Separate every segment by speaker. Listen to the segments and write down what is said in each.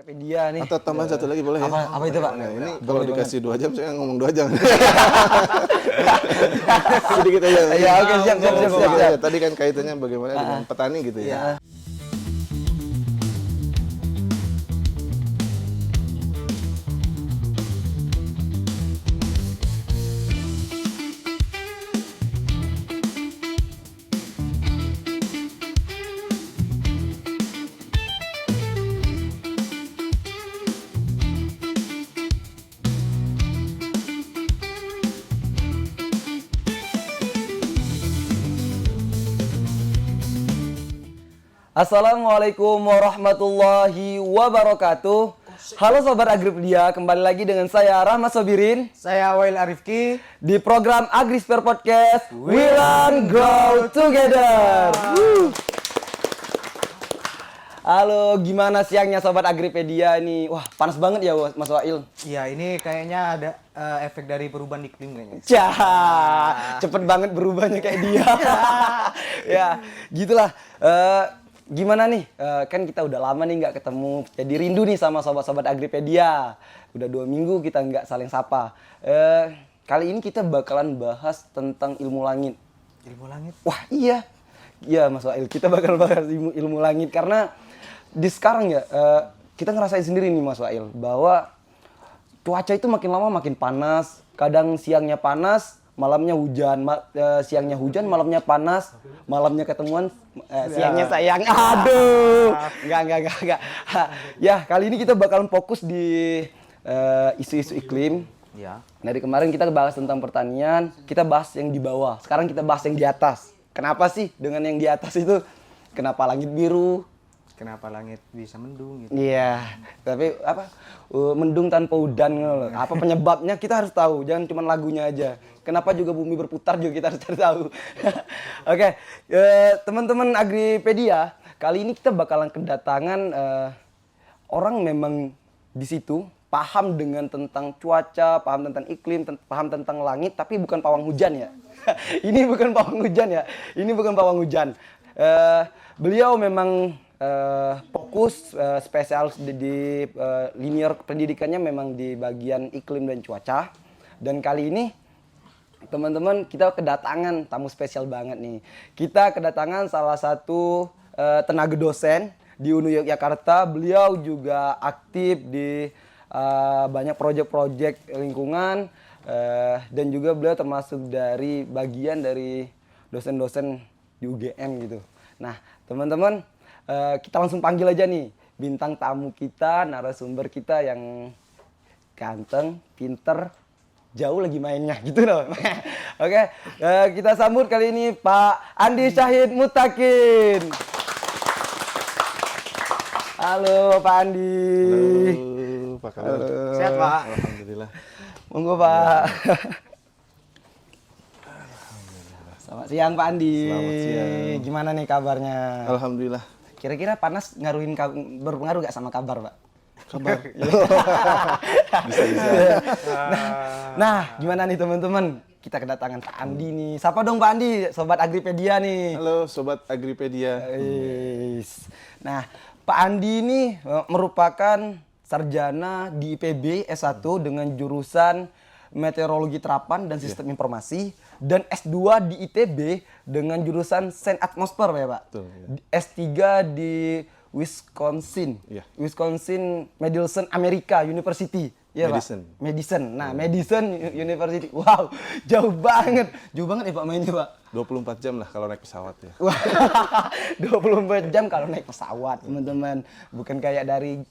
Speaker 1: Agripedia nih.
Speaker 2: Atau tambahan satu lagi boleh ya?
Speaker 1: Apa itu, Pak?
Speaker 2: Nah, ini kalau dikasih 2 jam, saya ngomong 2 jam. Sedikit aja.
Speaker 1: Ya, oke, siap.
Speaker 2: Tadi kan kaitannya bagaimana dengan petani gitu ya.
Speaker 1: Assalamualaikum warahmatullahi wabarakatuh. Halo Sobat Agripedia, kembali lagi dengan saya Rahmat Sobirin.
Speaker 3: Saya Wail Arifki
Speaker 1: Di program Agrisphere Podcast, We Learn Grow Together. Halo, gimana siangnya Sobat Agripedia ini? Wah, panas banget ya Mas Wail.
Speaker 3: Ya, ini kayaknya ada efek dari perubahan iklim kayaknya.
Speaker 1: Cepet banget berubahnya kayak dia. Ya, gitulah. Gimana nih? Kan kita udah lama nih nggak ketemu. Jadi rindu nih sama sobat-sobat Agripedia. Udah 2 minggu kita nggak saling sapa. Kali ini kita bakalan bahas tentang ilmu langit.
Speaker 3: Ilmu langit?
Speaker 1: Wah iya. Iya Mas Wail, kita bakal bahas ilmu langit. Karena di sekarang ya, kita ngerasain sendiri nih Mas Wail. Bahwa cuaca itu makin lama makin panas. Kadang siangnya panas, malamnya hujan, siangnya hujan, malamnya panas, malamnya ketemuan, siangnya sayang. Aduh, enggak. Ya, kali ini kita bakalan fokus di isu-isu iklim.
Speaker 3: Ya.
Speaker 1: Dari kemarin kita bahas tentang pertanian, kita bahas yang di bawah. Sekarang kita bahas yang di atas. Kenapa sih dengan yang di atas itu? Kenapa langit biru?
Speaker 3: Kenapa langit bisa mendung gitu?
Speaker 1: Iya, tapi apa? Mendung tanpa udan gitu loh. Apa penyebabnya kita harus tahu, jangan cuma lagunya aja. Kenapa juga bumi berputar juga kita harus cari tahu. Oke, teman-teman Agripedia, kali ini kita bakalan kedatangan orang memang di situ paham dengan tentang cuaca, paham tentang iklim, paham tentang langit, tapi bukan pawang hujan ya. Ini bukan pawang hujan ya. Ini bukan pawang hujan. Beliau memang fokus spesial di linear pendidikannya memang di bagian iklim dan cuaca. Dan kali ini teman-teman kita kedatangan tamu spesial banget nih. Kita kedatangan salah satu tenaga dosen di UNU Yogyakarta. Beliau juga aktif di banyak proyek-proyek lingkungan dan juga beliau termasuk dari bagian dari dosen-dosen di UGM gitu. Nah, teman-teman, kita langsung panggil aja nih bintang tamu kita, narasumber kita yang ganteng, pinter, jauh lagi mainnya gitu loh. Oke, kita sambut kali ini Pak Andi Syahid Mutakin. Halo Pak Andi.
Speaker 2: Halo, Pak kabar?
Speaker 3: Sehat, Pak?
Speaker 2: Alhamdulillah.
Speaker 1: Monggo Pak. Selamat siang Pak Andi.
Speaker 2: Selamat siang.
Speaker 1: Gimana nih kabarnya?
Speaker 2: Alhamdulillah.
Speaker 1: Kira-kira panas berpengaruh nggak sama kabar, Pak?
Speaker 2: Kabar? Bisa.
Speaker 1: Nah, gimana nih teman-teman? Kita kedatangan Pak Andi nih. Sapa dong Pak Andi, Sobat Agripedia nih.
Speaker 2: Halo, Sobat Agripedia.
Speaker 1: Nah, Pak Andi ini merupakan sarjana di IPB S1 dengan jurusan Meteorologi Terapan dan Sistem Informasi, dan S2 di ITB dengan jurusan Sains Atmosfer ya Pak.
Speaker 2: Betul, ya.
Speaker 1: S3 di Wisconsin,
Speaker 2: Ya.
Speaker 1: Wisconsin Madison America University. Ya,
Speaker 2: Madison.
Speaker 1: Pak? Madison. Nah, Madison University. Wow, jauh banget. Jauh banget ya Pak mainnya Pak.
Speaker 2: 24 jam lah kalau naik pesawat ya.
Speaker 1: Wah, 24 jam kalau naik pesawat, teman-teman. Bukan kayak dari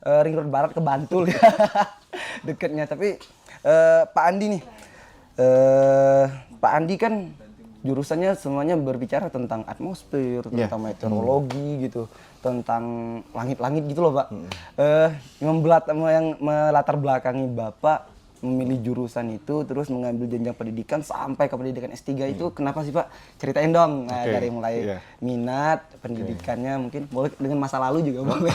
Speaker 1: Ring Road Barat ke Bantul ya. Deketnya. Tapi Pak Andi nih, Pak Andi kan jurusannya semuanya berbicara tentang atmosfer, tentang meteorologi gitu, tentang langit-langit gitu loh Pak. Yang melatar belakangi Bapak memilih jurusan itu, terus mengambil jenjang pendidikan sampai ke pendidikan S3 itu kenapa sih Pak? Ceritain dong. Nah, dari mulai minat, pendidikannya mungkin boleh dengan masa lalu juga boleh.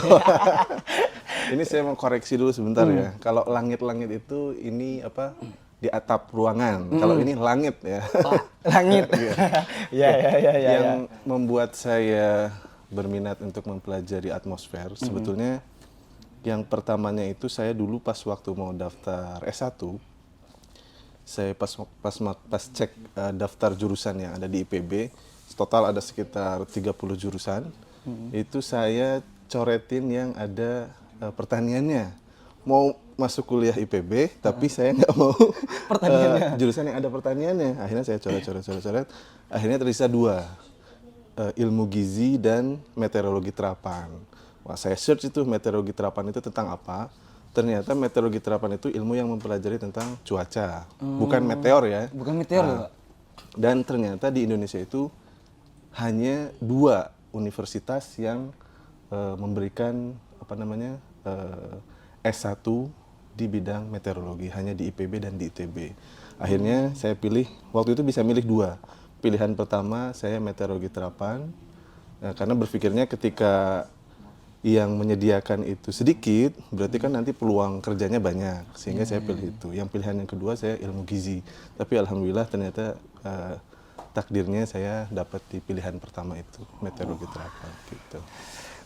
Speaker 2: Ini saya mau koreksi dulu sebentar ya. Kalau langit-langit itu ini apa? Di atap ruangan. Kalau ini langit ya.
Speaker 1: Oh, langit. Ya.
Speaker 2: Yang membuat saya berminat untuk mempelajari atmosfer sebetulnya Yang pertamanya itu saya dulu pas waktu mau daftar S1, saya pas cek daftar jurusan yang ada di IPB, total ada sekitar 30 jurusan. Itu saya coretin yang ada pertaniannya. Mau masuk kuliah IPB, tapi saya nggak mau jurusan yang ada pertaniannya. Akhirnya saya coret. Akhirnya tersisa 2, ilmu gizi dan meteorologi terapan. Wah, saya search itu meteorologi terapan itu tentang apa. Ternyata meteorologi terapan itu ilmu yang mempelajari tentang cuaca, bukan meteor ya.
Speaker 1: Bukan meteor ya, Pak?
Speaker 2: Dan ternyata di Indonesia itu hanya 2 universitas yang memberikan S1 di bidang meteorologi, hanya di IPB dan di ITB. Akhirnya saya pilih, waktu itu bisa milih 2. Pilihan pertama saya meteorologi terapan, karena berpikirnya ketika yang menyediakan itu sedikit, berarti kan nanti peluang kerjanya banyak, sehingga saya pilih itu. Yang pilihan yang kedua saya ilmu gizi, tapi alhamdulillah ternyata takdirnya saya dapat di pilihan pertama itu meteorologi terapan gitu.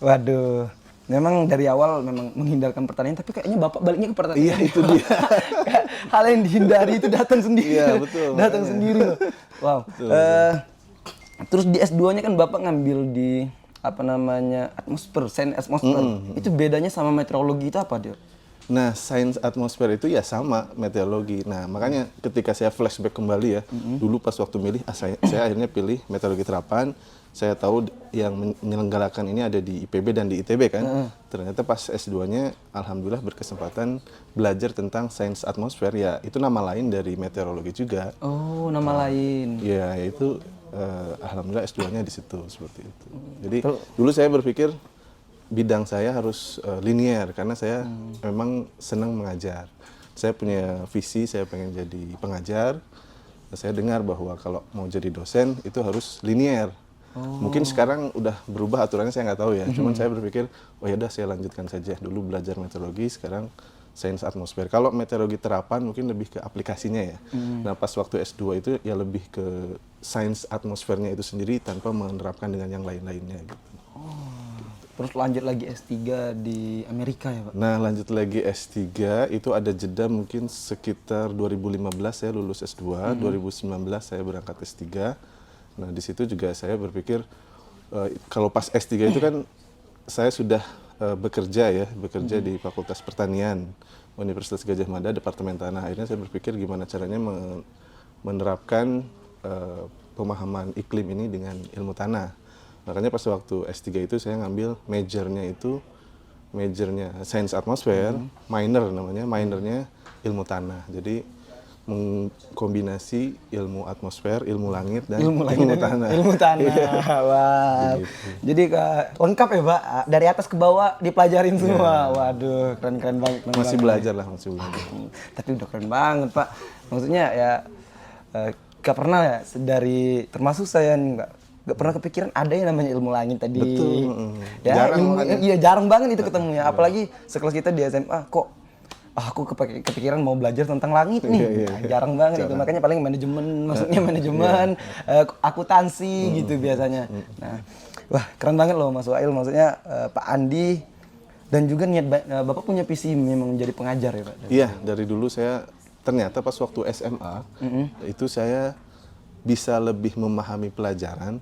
Speaker 1: Waduh, memang dari awal memang menghindarkan pertanian, tapi kayaknya Bapak baliknya ke pertanian.
Speaker 2: Iya, itu dia.
Speaker 1: Hal yang dihindari itu datang sendiri.
Speaker 2: Iya, betul,
Speaker 1: Datang
Speaker 2: makanya.
Speaker 1: sendiri loh. Wow. Terus di S2-nya kan Bapak ngambil di atmosfer, sains atmosfer. Itu bedanya sama meteorologi itu apa, dia?
Speaker 2: Nah, sains atmosfer itu ya sama meteorologi. Nah, makanya ketika saya flashback kembali ya, dulu pas waktu milih, saya akhirnya pilih meteorologi terapan. Saya tahu yang menyelenggarakan ini ada di IPB dan di ITB kan. Ternyata pas S2-nya, alhamdulillah berkesempatan belajar tentang sains atmosfer. Ya, itu nama lain dari meteorologi juga.
Speaker 1: Oh, nama lain.
Speaker 2: Ya, itu alhamdulillah S2-nya di situ seperti itu. Jadi dulu saya berpikir bidang saya harus linear karena saya memang senang mengajar. Saya punya visi, saya pengen jadi pengajar. Saya dengar bahwa kalau mau jadi dosen itu harus linear. Mungkin sekarang udah berubah aturannya, saya nggak tahu ya. Cuman saya berpikir, oh ya udah saya lanjutkan saja. Dulu belajar meteorologi, sekarang sains atmosfer. Kalau meteorologi terapan mungkin lebih ke aplikasinya ya. Nah pas waktu S2 itu ya lebih ke sains atmosfernya itu sendiri tanpa menerapkan dengan yang lain-lainnya gitu.
Speaker 1: Terus lanjut lagi S3 di Amerika ya, Pak?
Speaker 2: Nah lanjut lagi S3 itu ada jeda mungkin sekitar 2015 saya lulus S2, 2019 saya berangkat S3. Nah di situ juga saya berpikir kalau pas S3 itu kan saya sudah bekerja di Fakultas Pertanian Universitas Gadjah Mada, Departemen Tanah. Akhirnya saya berpikir gimana caranya menerapkan pemahaman iklim ini dengan ilmu tanah. Makanya pas waktu S3 itu saya ngambil majornya sains atmosfer, minornya ilmu tanah. Jadi mengkombinasi ilmu atmosfer, ilmu langit dan ilmu tanah.
Speaker 1: Ilmu tanah. Wah. Jadi lengkap ya, Pak. Dari atas ke bawah dipelajarin semua. Waduh, keren banget.
Speaker 2: Masih belajar.
Speaker 1: Tapi udah keren banget, Pak. Maksudnya ya gak pernah ya dari termasuk saya nggak pernah kepikiran ada yang namanya ilmu langit tadi.
Speaker 2: Betul.
Speaker 1: Ya, jarang banget itu ketemunya. Apalagi sekelas kita di SMA kok aku kepikiran mau belajar tentang langit nih. Jarang banget itu. Makanya paling manajemen, akuntansi gitu biasanya. Nah, wah keren banget loh Mas Wail. Maksudnya Pak Andi dan juga niat Bapak punya visi memang jadi pengajar ya, Pak.
Speaker 2: Iya, dari dulu saya ternyata pas waktu SMA itu saya bisa lebih memahami pelajaran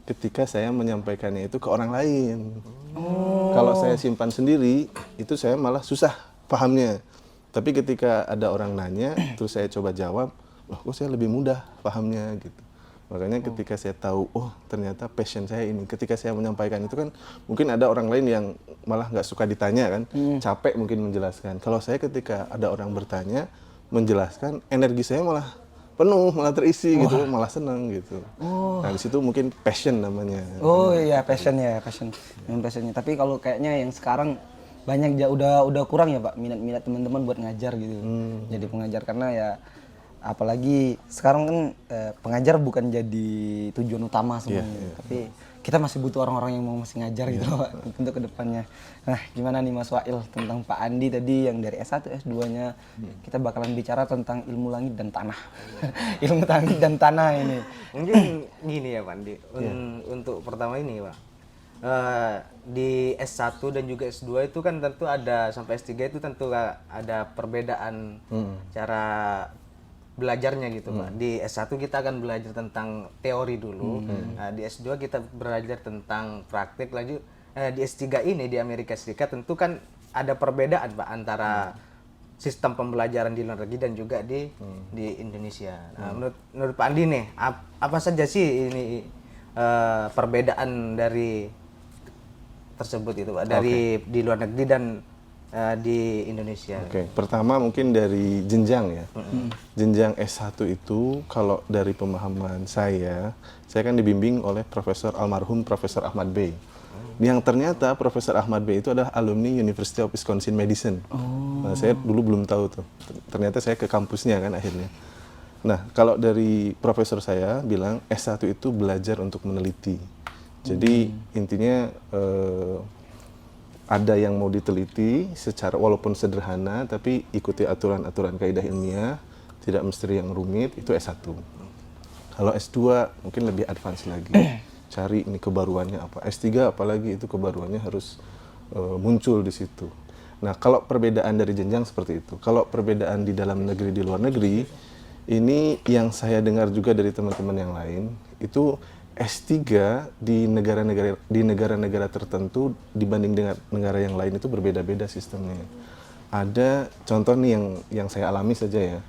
Speaker 2: ketika saya menyampaikannya itu ke orang lain. Kalau saya simpan sendiri, itu saya malah susah pahamnya. Tapi ketika ada orang nanya, terus saya coba jawab, loh kok saya lebih mudah pahamnya gitu. Makanya ketika saya tahu, oh ternyata passion saya ini. Ketika saya menyampaikan itu kan, mungkin ada orang lain yang malah nggak suka ditanya kan, capek mungkin menjelaskan. Kalau saya ketika ada orang bertanya, menjelaskan, energi saya malah penuh, malah terisi gitu, malah senang gitu. Nah di situ mungkin passion namanya.
Speaker 1: Oh iya passionnya. Tapi kalau kayaknya yang sekarang banyak udah kurang ya Pak minat teman-teman buat ngajar gitu. Jadi pengajar karena ya apalagi sekarang kan pengajar bukan jadi tujuan utama semuanya. Tapi kita masih butuh orang-orang yang mau masih ngajar gitu Pak untuk kedepannya. Nah gimana nih Mas Wail tentang Pak Andi tadi yang dari S1 S2-nya kita bakalan bicara tentang ilmu langit dan tanah. Ilmu langit dan tanah ini.
Speaker 3: Mungkin gini ya Pak Andi, untuk pertama ini Pak, di S1 dan juga S2 itu kan tentu ada, sampai S3 itu tentu ada perbedaan cara belajarnya gitu Pak. Di S1 kita akan belajar tentang teori dulu. Nah, di S2 kita belajar tentang praktik. Lanjut di S3 ini di Amerika Serikat tentu kan ada perbedaan Pak antara sistem pembelajaran di luar negeri dan juga di Indonesia. Nah, menurut Pak Andi nih, apa saja sih ini perbedaan dari tersebut itu Pak, dari di luar negeri dan di Indonesia?
Speaker 2: Oke, pertama mungkin dari jenjang ya. Jenjang S1 itu kalau dari pemahaman saya kan dibimbing oleh almarhum Profesor Ahmad Bey. Yang ternyata Profesor Ahmad Bey itu adalah alumni University of Wisconsin Madison. Nah, saya dulu belum tahu tuh. Ternyata saya ke kampusnya kan akhirnya. Nah, kalau dari profesor saya bilang S1 itu belajar untuk meneliti. Jadi intinya ada yang mau diteliti secara walaupun sederhana, tapi ikuti aturan-aturan kaidah ilmiah, tidak mesti yang rumit, itu S1. Kalau S2 mungkin lebih advance lagi, cari ini kebaruannya apa. S3 apalagi itu kebaruannya harus muncul di situ. Nah, kalau perbedaan dari jenjang seperti itu. Kalau perbedaan di dalam negeri, di luar negeri, ini yang saya dengar juga dari teman-teman yang lain, itu S3 di negara-negara tertentu dibanding dengan negara yang lain itu berbeda-beda sistemnya. Ada contoh nih yang saya alami saja ya.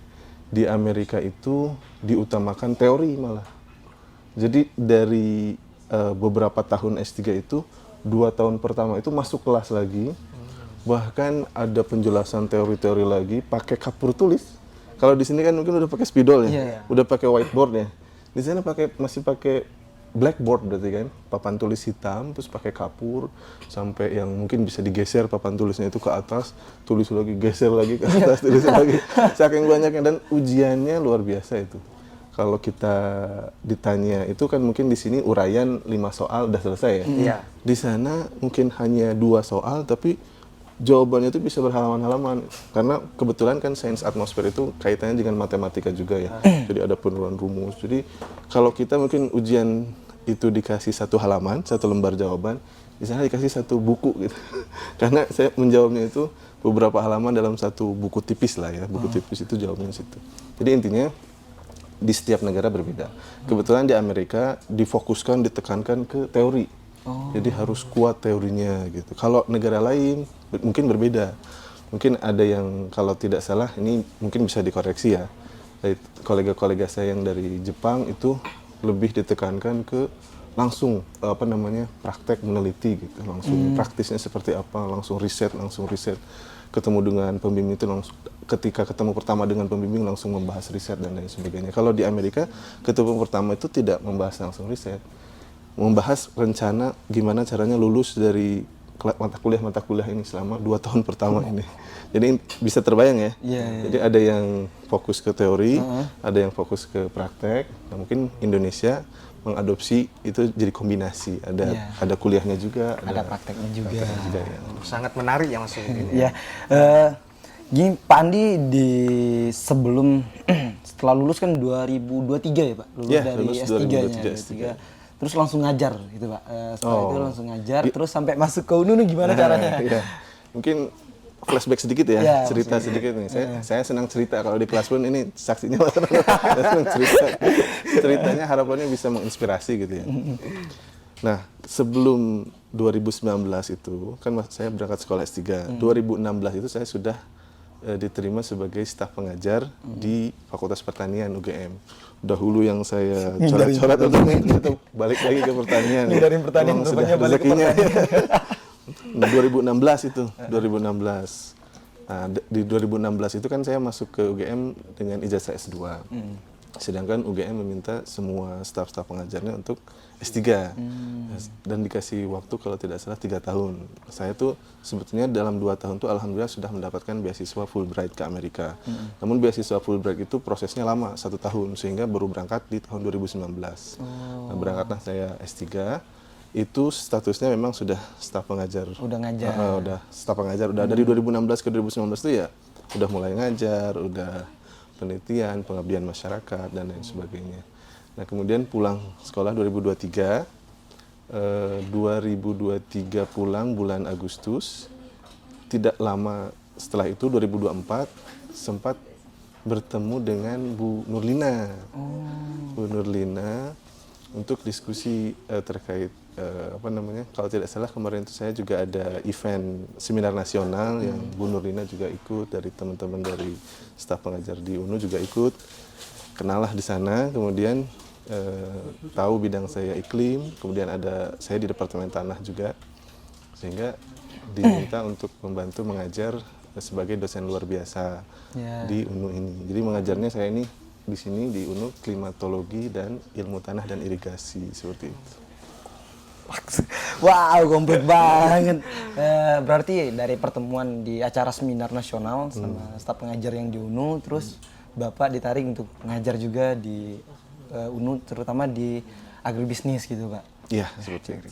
Speaker 2: Di Amerika itu diutamakan teori malah. Jadi dari beberapa tahun S3 itu 2 tahun pertama itu masuk kelas lagi. Bahkan ada penjelasan teori-teori lagi pakai kapur tulis. Kalau di sini kan mungkin udah pakai spidol ya, udah pakai whiteboard ya. Di sana masih pakai blackboard berarti kan, papan tulis hitam, terus pakai kapur, sampai yang mungkin bisa digeser papan tulisnya itu ke atas, tulis lagi, geser lagi ke atas, tulis lagi, saking banyaknya, dan ujiannya luar biasa itu. Kalau kita ditanya, itu kan mungkin di sini uraian 5 soal udah selesai ya.
Speaker 3: Iya.
Speaker 2: Di sana mungkin hanya 2 soal, tapi jawabannya itu bisa berhalaman-halaman. Karena kebetulan kan sains atmosfer itu kaitannya dengan matematika juga ya. Jadi ada penurunan rumus. Jadi kalau kita mungkin ujian itu dikasih 1 halaman, 1 lembar jawaban, di sana dikasih 1 buku gitu. Karena saya menjawabnya itu beberapa halaman dalam 1 buku tipis lah ya. Buku tipis itu jawabannya situ. Jadi intinya di setiap negara berbeda. Kebetulan di Amerika difokuskan, ditekankan ke teori. Jadi harus kuat teorinya gitu. Kalau negara lain mungkin berbeda. Mungkin ada yang kalau tidak salah ini mungkin bisa dikoreksi ya. Dari kolega-kolega saya yang dari Jepang itu lebih ditekankan ke langsung praktek meneliti gitu. Langsung praktisnya seperti apa, langsung riset. Ketemu dengan pembimbing itu langsung, ketika ketemu pertama dengan pembimbing langsung membahas riset dan lain sebagainya. Kalau di Amerika ketemu pertama itu tidak membahas langsung riset. Membahas rencana gimana caranya lulus dari mata kuliah ini selama 2 tahun pertama ini. Jadi bisa terbayang ya. Jadi ada yang fokus ke teori, ada yang fokus ke praktek. Nah, mungkin Indonesia mengadopsi itu jadi kombinasi. Ada kuliahnya juga,
Speaker 1: ada prakteknya juga.
Speaker 2: Ya.
Speaker 3: Sangat menarik ya Mas ini.
Speaker 1: Ya. Gini Pak Andi setelah lulus kan 2023 ya Pak? Lulus dari
Speaker 2: lulus
Speaker 1: S3-nya. S3. Terus langsung ngajar gitu Pak. Setelah itu langsung ngajar, terus sampai masuk ke UNU gimana caranya?
Speaker 2: Mungkin flashback sedikit ya, cerita sedikit nih. Saya senang cerita, kalau di kelas pun ini saksinya saya senang cerita. Ceritanya harapannya bisa menginspirasi gitu ya. Nah, sebelum 2019 itu, kan saya berangkat sekolah S3. 2016 itu saya sudah diterima sebagai staf pengajar di Fakultas Pertanian UGM. Dahulu yang saya coret-coret itu balik lagi ke pertanian.
Speaker 1: Dari pertanian rupanya balik ke pertanian.
Speaker 2: 2016 itu, 2016. Nah, di 2016 itu kan saya masuk ke UGM dengan ijazah S2. Sedangkan UGM meminta semua staf-staf pengajarnya untuk S3. Dan dikasih waktu kalau tidak salah 3 tahun. Saya tuh sebetulnya dalam 2 tahun tuh alhamdulillah sudah mendapatkan beasiswa Fulbright ke Amerika. Namun beasiswa Fulbright itu prosesnya lama, 1 tahun, sehingga baru berangkat di tahun 2019. Nah, berangkatlah saya S3. Itu statusnya memang sudah staf pengajar.
Speaker 1: Udah ngajar.
Speaker 2: Udah staf pengajar. Udah dari 2016 ke 2019 itu ya udah mulai ngajar, udah penelitian, pengabdian masyarakat dan lain sebagainya. Nah, kemudian pulang sekolah 2023, 2023 pulang bulan Agustus. Tidak lama setelah itu 2024 sempat bertemu dengan Bu Nurlina. Bu Nurlina untuk diskusi terkait apa namanya? Kalau tidak salah kemarin itu saya juga ada event seminar nasional yang Bu Nurlina juga ikut, dari teman-teman dari staf pengajar di UNU juga ikut. Kenal lah di sana, kemudian tahu bidang saya iklim, kemudian ada saya di Departemen Tanah juga, sehingga diminta untuk membantu mengajar sebagai dosen luar biasa di UNU ini. Jadi mengajarnya saya ini di sini di UNU klimatologi dan ilmu tanah dan irigasi seperti itu.
Speaker 1: Wow, komplit banget. Berarti dari pertemuan di acara seminar nasional sama staf pengajar yang di UNU, terus Bapak ditarik untuk mengajar juga di UNU, terutama di agribisnis gitu, Pak.
Speaker 2: Iya, seperti itu.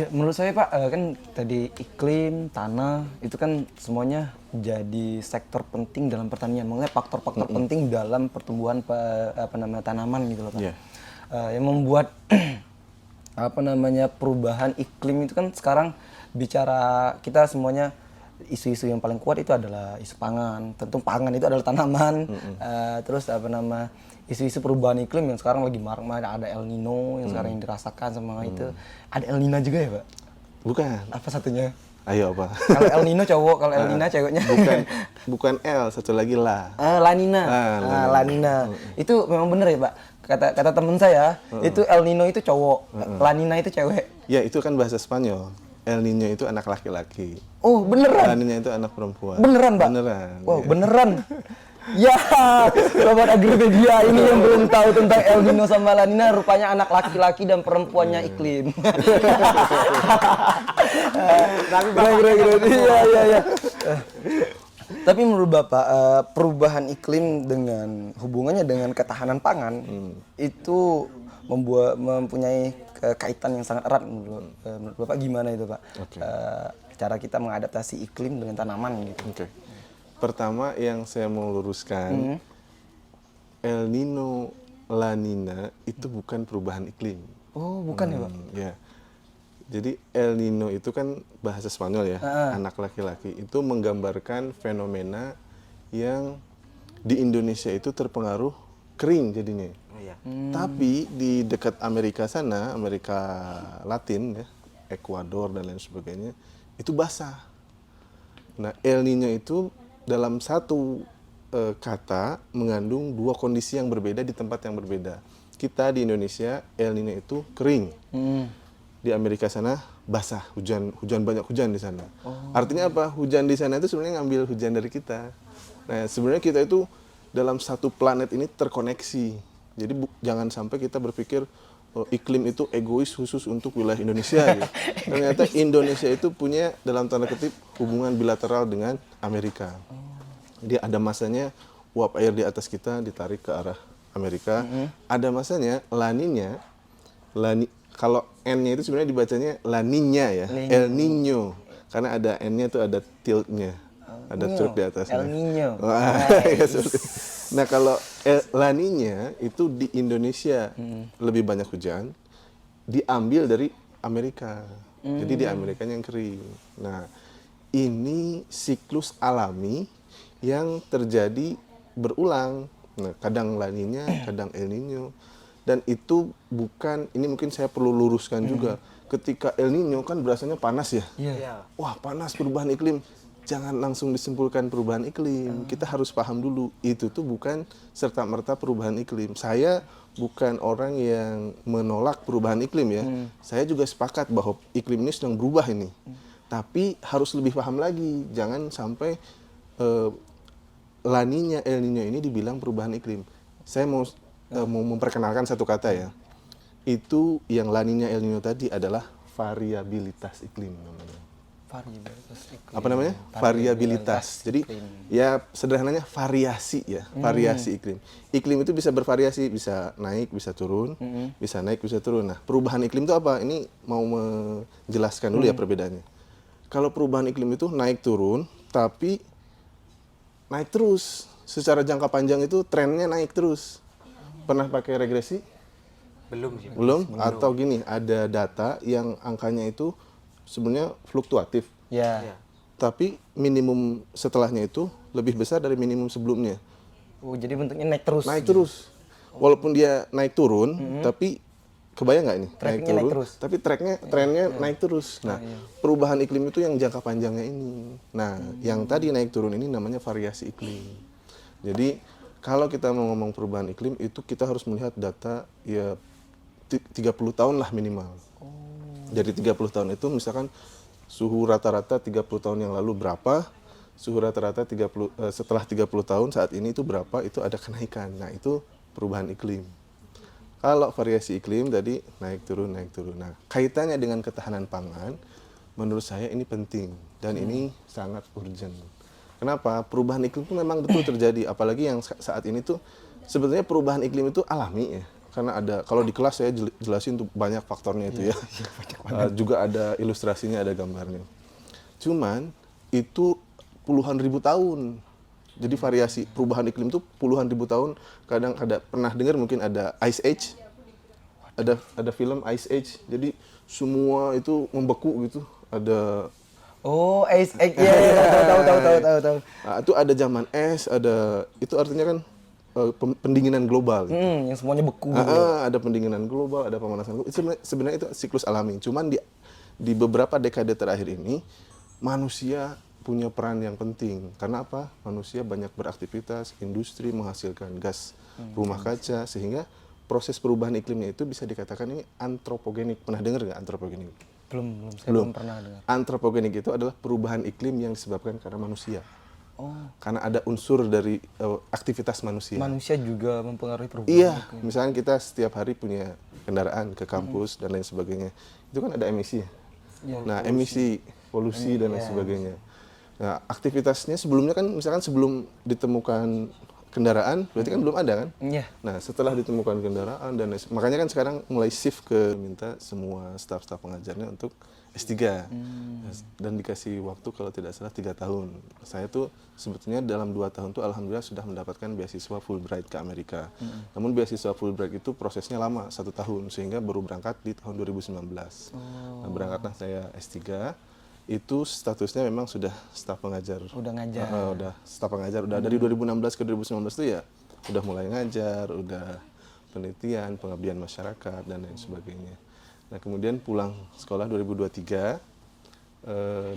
Speaker 1: Menurut saya, Pak, kan tadi iklim, tanah, itu kan semuanya jadi sektor penting dalam pertanian. Maksudnya faktor-faktor penting dalam pertumbuhan tanaman gitu loh, Pak.
Speaker 2: Yeah.
Speaker 1: Yang membuat perubahan iklim itu kan sekarang bicara kita semuanya isu-isu yang paling kuat itu adalah isu pangan. Tentu pangan itu adalah tanaman. Terus isu-isu perubahan iklim yang sekarang lagi marak, ada El Nino yang sekarang yang dirasakan sama itu. Ada El Nina juga ya, Pak?
Speaker 2: Bukan.
Speaker 1: Apa satunya?
Speaker 2: Ayo apa?
Speaker 1: Kalau El Nino cowok, kalau El Nina ceweknya.
Speaker 2: Bukan L, satu lagi La.
Speaker 1: La Nina. La Nina. Itu memang benar ya, Pak? Kata teman saya, itu El Nino itu cowok, La Nina itu cewek.
Speaker 2: Ya, itu kan bahasa Spanyol. El Niño itu anak laki-laki.
Speaker 1: Oh, beneran?
Speaker 2: La Nina itu anak perempuan.
Speaker 1: Beneran, Pak?
Speaker 2: Beneran.
Speaker 1: Wow,
Speaker 2: ya.
Speaker 1: beneran. Ya, Sobat Agripedia ini yang belum tahu tentang El Nino sama La Nina, rupanya anak laki-laki dan perempuannya iklim. Iya. Tapi menurut Bapak, perubahan iklim dengan hubungannya dengan ketahanan pangan itu mempunyai kaitan yang sangat erat menurut Bapak, gimana itu, Pak?
Speaker 2: Okay.
Speaker 1: Cara kita mengadaptasi iklim dengan tanaman gitu.
Speaker 2: Oke. Pertama yang saya mau luruskan, El Nino, La Nina itu bukan perubahan iklim.
Speaker 1: Oh, bukan ya, Pak?
Speaker 2: Ya. Jadi El Nino itu kan bahasa Spanyol ya, anak laki-laki. Itu menggambarkan fenomena yang di Indonesia itu terpengaruh kering jadinya. Tapi di dekat Amerika sana, Amerika Latin ya, Ekuador dan lain sebagainya, itu basah. Nah, El Nino itu dalam satu kata mengandung dua kondisi yang berbeda di tempat yang berbeda. Kita di Indonesia El Nino itu kering, di Amerika sana basah, hujan banyak hujan di sana. Artinya apa? Hujan di sana itu sebenarnya ngambil hujan dari kita. Nah, sebenarnya kita itu dalam satu planet ini terkoneksi. Jadi jangan sampai kita berpikir iklim itu egois khusus untuk wilayah Indonesia. Gitu. Ternyata Indonesia itu punya dalam tanda kutip hubungan bilateral dengan Amerika. Jadi ada masanya uap air di atas kita ditarik ke arah Amerika. Ada masanya laninya, kalau N-nya itu sebenarnya dibacanya La Niña ya, El Niño. Karena ada N-nya itu ada tilde-nya, ada truk di atasnya.
Speaker 1: El Niño.
Speaker 2: Nah, kalau La Niña itu di Indonesia lebih banyak hujan, diambil dari Amerika. Jadi di Amerikanya yang kering. Nah, ini siklus alami yang terjadi berulang. Nah, kadang La Niña, kadang El Niño. Dan itu bukan, ini mungkin saya perlu luruskan juga. Ketika El Niño kan berasanya panas ya. Wah, panas, perubahan iklim. Jangan langsung disimpulkan perubahan iklim. Kita harus paham dulu, itu tuh bukan serta-merta perubahan iklim. Saya bukan orang yang menolak perubahan iklim ya. Saya juga sepakat bahwa iklim ini sedang berubah ini. Tapi harus lebih paham lagi. Jangan sampai La Niña, El Niño ini dibilang perubahan iklim. Saya mau memperkenalkan satu kata ya. Itu yang La Niña, El Niño tadi adalah variabilitas iklim namanya. Apa namanya? Variabilitas. Jadi ya sederhananya variasi ya, variasi iklim. Iklim itu bisa bervariasi, bisa naik, bisa turun, bisa naik, bisa turun. Nah, perubahan iklim itu apa? Ini mau menjelaskan dulu ya perbedaannya. Kalau perubahan iklim itu naik turun, tapi naik terus. Secara jangka panjang itu trennya naik terus. Pernah pakai regresi?
Speaker 3: Belum sih.
Speaker 2: Belum? Atau gini, ada data yang angkanya itu sebenarnya fluktuatif,
Speaker 1: Ya.
Speaker 3: Iya.
Speaker 2: tapi minimum setelahnya itu lebih besar dari minimum sebelumnya.
Speaker 1: Oh, jadi bentuknya naik terus.
Speaker 2: Naik terus. Walaupun dia naik turun, tapi kebayang nggak ini?
Speaker 1: Tracknya naik terus.
Speaker 2: Tapi trennya naik terus. Nah, perubahan iklim itu yang jangka panjangnya ini. Nah, yang tadi naik turun ini namanya variasi iklim. Jadi, kalau kita mau ngomong perubahan iklim, itu kita harus melihat data ya 30 tahun lah minimal. Jadi 30 tahun itu misalkan suhu rata-rata 30 tahun yang lalu berapa, suhu rata-rata setelah 30 tahun saat ini itu berapa, itu ada kenaikan. Nah, itu perubahan iklim. Kalau variasi iklim tadi naik turun. Nah, kaitannya dengan ketahanan pangan, menurut saya ini penting dan ini sangat urgent. Kenapa? Perubahan iklim itu memang betul terjadi, apalagi yang saat ini tuh sebetulnya perubahan iklim itu alami ya. Karena ada, kalau di kelas saya jelasin tuh banyak faktornya itu ya. Juga ada ilustrasinya, ada gambarnya. Cuman itu puluhan ribu tahun. Jadi variasi perubahan iklim itu puluhan ribu tahun. Kadang ada, pernah dengar mungkin ada Ice Age. Ada film Ice Age. Jadi semua itu membeku gitu. Ada
Speaker 1: Oh, Ice Age. Ya, tahu.
Speaker 2: Nah, itu ada zaman es, itu artinya kan pendinginan global. Gitu.
Speaker 1: Yang semuanya beku gitu.
Speaker 2: Ada pendinginan global, ada pemanasan global. Itu sebenarnya itu siklus alami. Cuman di beberapa dekade terakhir ini manusia punya peran yang penting. Karena apa? Manusia banyak beraktivitas, industri menghasilkan gas rumah kaca, sehingga proses perubahan iklimnya itu bisa dikatakan ini antropogenik. Pernah dengar nggak antropogenik?
Speaker 1: Saya belum pernah dengar.
Speaker 2: Antropogenik itu adalah perubahan iklim yang disebabkan karena manusia. Karena ada unsur dari aktivitas manusia.
Speaker 1: Manusia juga mempengaruhi perubahan.
Speaker 2: Iya, misalnya kita setiap hari punya kendaraan ke kampus dan lain sebagainya. Itu kan ada emisi.
Speaker 1: Ya,
Speaker 2: Nah, polusi dan lain sebagainya. Nah, aktivitasnya sebelumnya kan misalkan sebelum ditemukan kendaraan, berarti kan belum ada kan?
Speaker 1: Iya.
Speaker 2: Nah, setelah ditemukan kendaraan dan makanya kan sekarang mulai shift ke minta semua staf-staf pengajarnya untuk S3 dan dikasih waktu kalau tidak salah 3 tahun. Saya tuh sebetulnya dalam 2 tahun tuh alhamdulillah sudah mendapatkan beasiswa Fulbright ke Amerika. Namun beasiswa Fulbright itu prosesnya lama, 1 tahun, sehingga baru berangkat di tahun 2019. Nah, berangkatlah saya S3. Itu statusnya memang sudah staf pengajar.
Speaker 1: Udah ngajar.
Speaker 2: Udah staf pengajar. Udah dari 2016 ke 2019 itu ya udah mulai ngajar, udah penelitian, pengabdian masyarakat dan lain sebagainya. Nah, kemudian pulang sekolah 2023.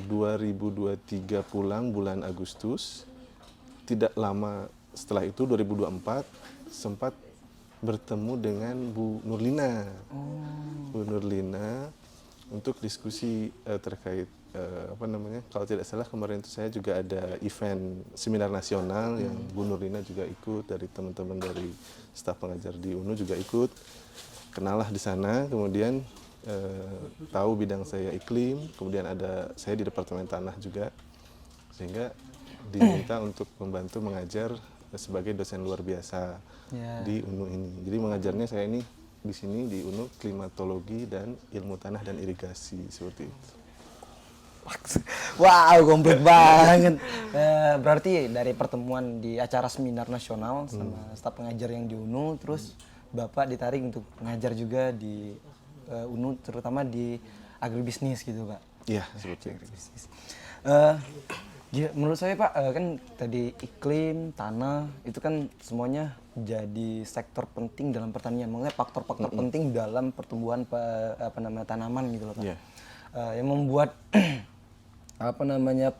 Speaker 2: 2023 pulang bulan Agustus. Tidak lama setelah itu 2024 sempat bertemu dengan Bu Nurlina. Bu Nurlina untuk diskusi terkait kalau tidak salah kemarin itu saya juga ada event seminar nasional yang Bu Nurlina juga ikut, dari teman-teman dari staf pengajar di UNU juga ikut. Kenallah di sana, kemudian tahu bidang saya iklim, kemudian ada saya di Departemen Tanah juga, sehingga diminta untuk membantu mengajar sebagai dosen luar biasa di UNU ini. Jadi mengajarnya saya ini di sini di UNU klimatologi dan ilmu tanah dan irigasi seperti itu.
Speaker 1: Wow, komplit banget. Berarti dari pertemuan di acara seminar nasional sama staf pengajar yang di UNU, terus Bapak ditarik untuk mengajar juga di UNU, terutama di agribisnis gitu, Pak.
Speaker 2: Iya, seperti itu.
Speaker 1: Menurut saya, Pak, kan tadi iklim, tanah, itu kan semuanya jadi sektor penting dalam pertanian. Maksudnya faktor-faktor penting dalam pertumbuhan tanaman gitu loh, Pak.
Speaker 2: Yeah.
Speaker 1: Yang membuat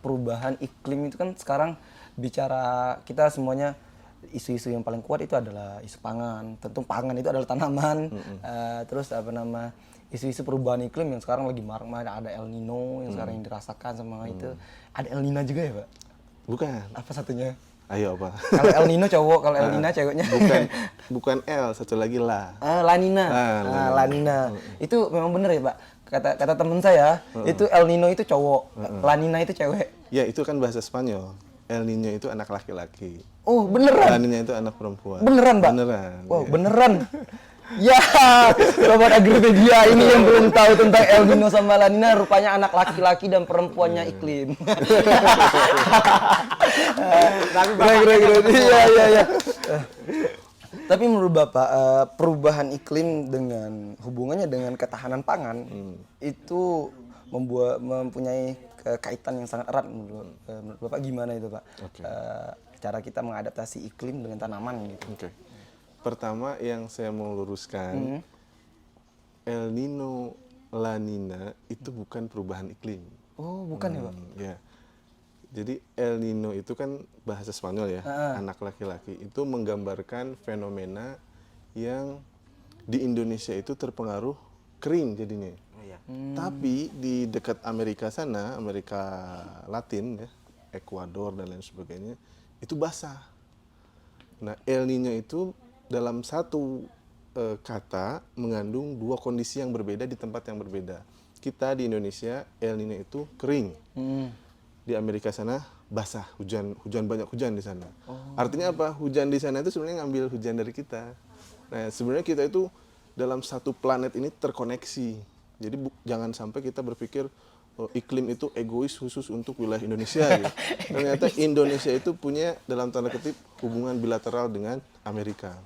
Speaker 1: perubahan iklim itu kan sekarang bicara kita semuanya isu-isu yang paling kuat itu adalah isu pangan. Tentu pangan itu adalah tanaman. Terus isu-isu perubahan iklim yang sekarang lagi marak, ada El Nino yang sekarang yang dirasakan sama itu. Ada El Nina juga ya, Pak?
Speaker 2: Bukan.
Speaker 1: Apa satunya?
Speaker 2: Ayo apa?
Speaker 1: Kalau El Nino cowok, kalau El Nina ceweknya.
Speaker 2: Bukan El, satu lagi La.
Speaker 1: La Nina. La Nina. Itu memang benar ya, Pak? Kata teman saya, itu El Nino itu cowok, La Nina itu cewek.
Speaker 2: Ya, itu kan bahasa Spanyol. El Niño itu anak laki-laki.
Speaker 1: Oh, beneran?
Speaker 2: La Nina itu anak perempuan.
Speaker 1: Beneran, Pak?
Speaker 2: Beneran.
Speaker 1: Wow, beneran. Ya, Sobat Agripedia ini yang belum tahu tentang El Nino sama La Nina, rupanya anak laki-laki dan perempuannya iklim.
Speaker 3: Tapi
Speaker 1: Iya. Tapi menurut Bapak perubahan iklim dengan hubungannya dengan ketahanan pangan itu mempunyai kaitan yang sangat erat menurut Bapak gimana itu Pak?
Speaker 2: Oke.
Speaker 1: Cara kita mengadaptasi iklim dengan tanaman gitu.
Speaker 2: Oke. Pertama yang saya mau luruskan, El Nino, La Nina itu bukan perubahan iklim.
Speaker 1: Oh bukan ya Pak?
Speaker 2: Ya. Jadi El Nino itu kan bahasa Spanyol ya, anak laki-laki. Itu menggambarkan fenomena yang di Indonesia itu terpengaruh kering jadinya.
Speaker 3: Iya.
Speaker 2: Tapi di dekat Amerika sana, Amerika Latin ya, Ekuador dan lain sebagainya, itu basah. Nah, El Nino itu dalam satu kata mengandung dua kondisi yang berbeda di tempat yang berbeda. Kita di Indonesia El Nino itu kering. Di Amerika sana basah, hujan banyak hujan di sana. Artinya apa? Hujan di sana itu sebenarnya ngambil hujan dari kita. Nah, sebenarnya kita itu dalam satu planet ini terkoneksi. Jadi jangan sampai kita berpikir iklim itu egois khusus untuk wilayah Indonesia gitu. Ternyata Indonesia itu punya dalam tanda kutip hubungan bilateral dengan Amerika.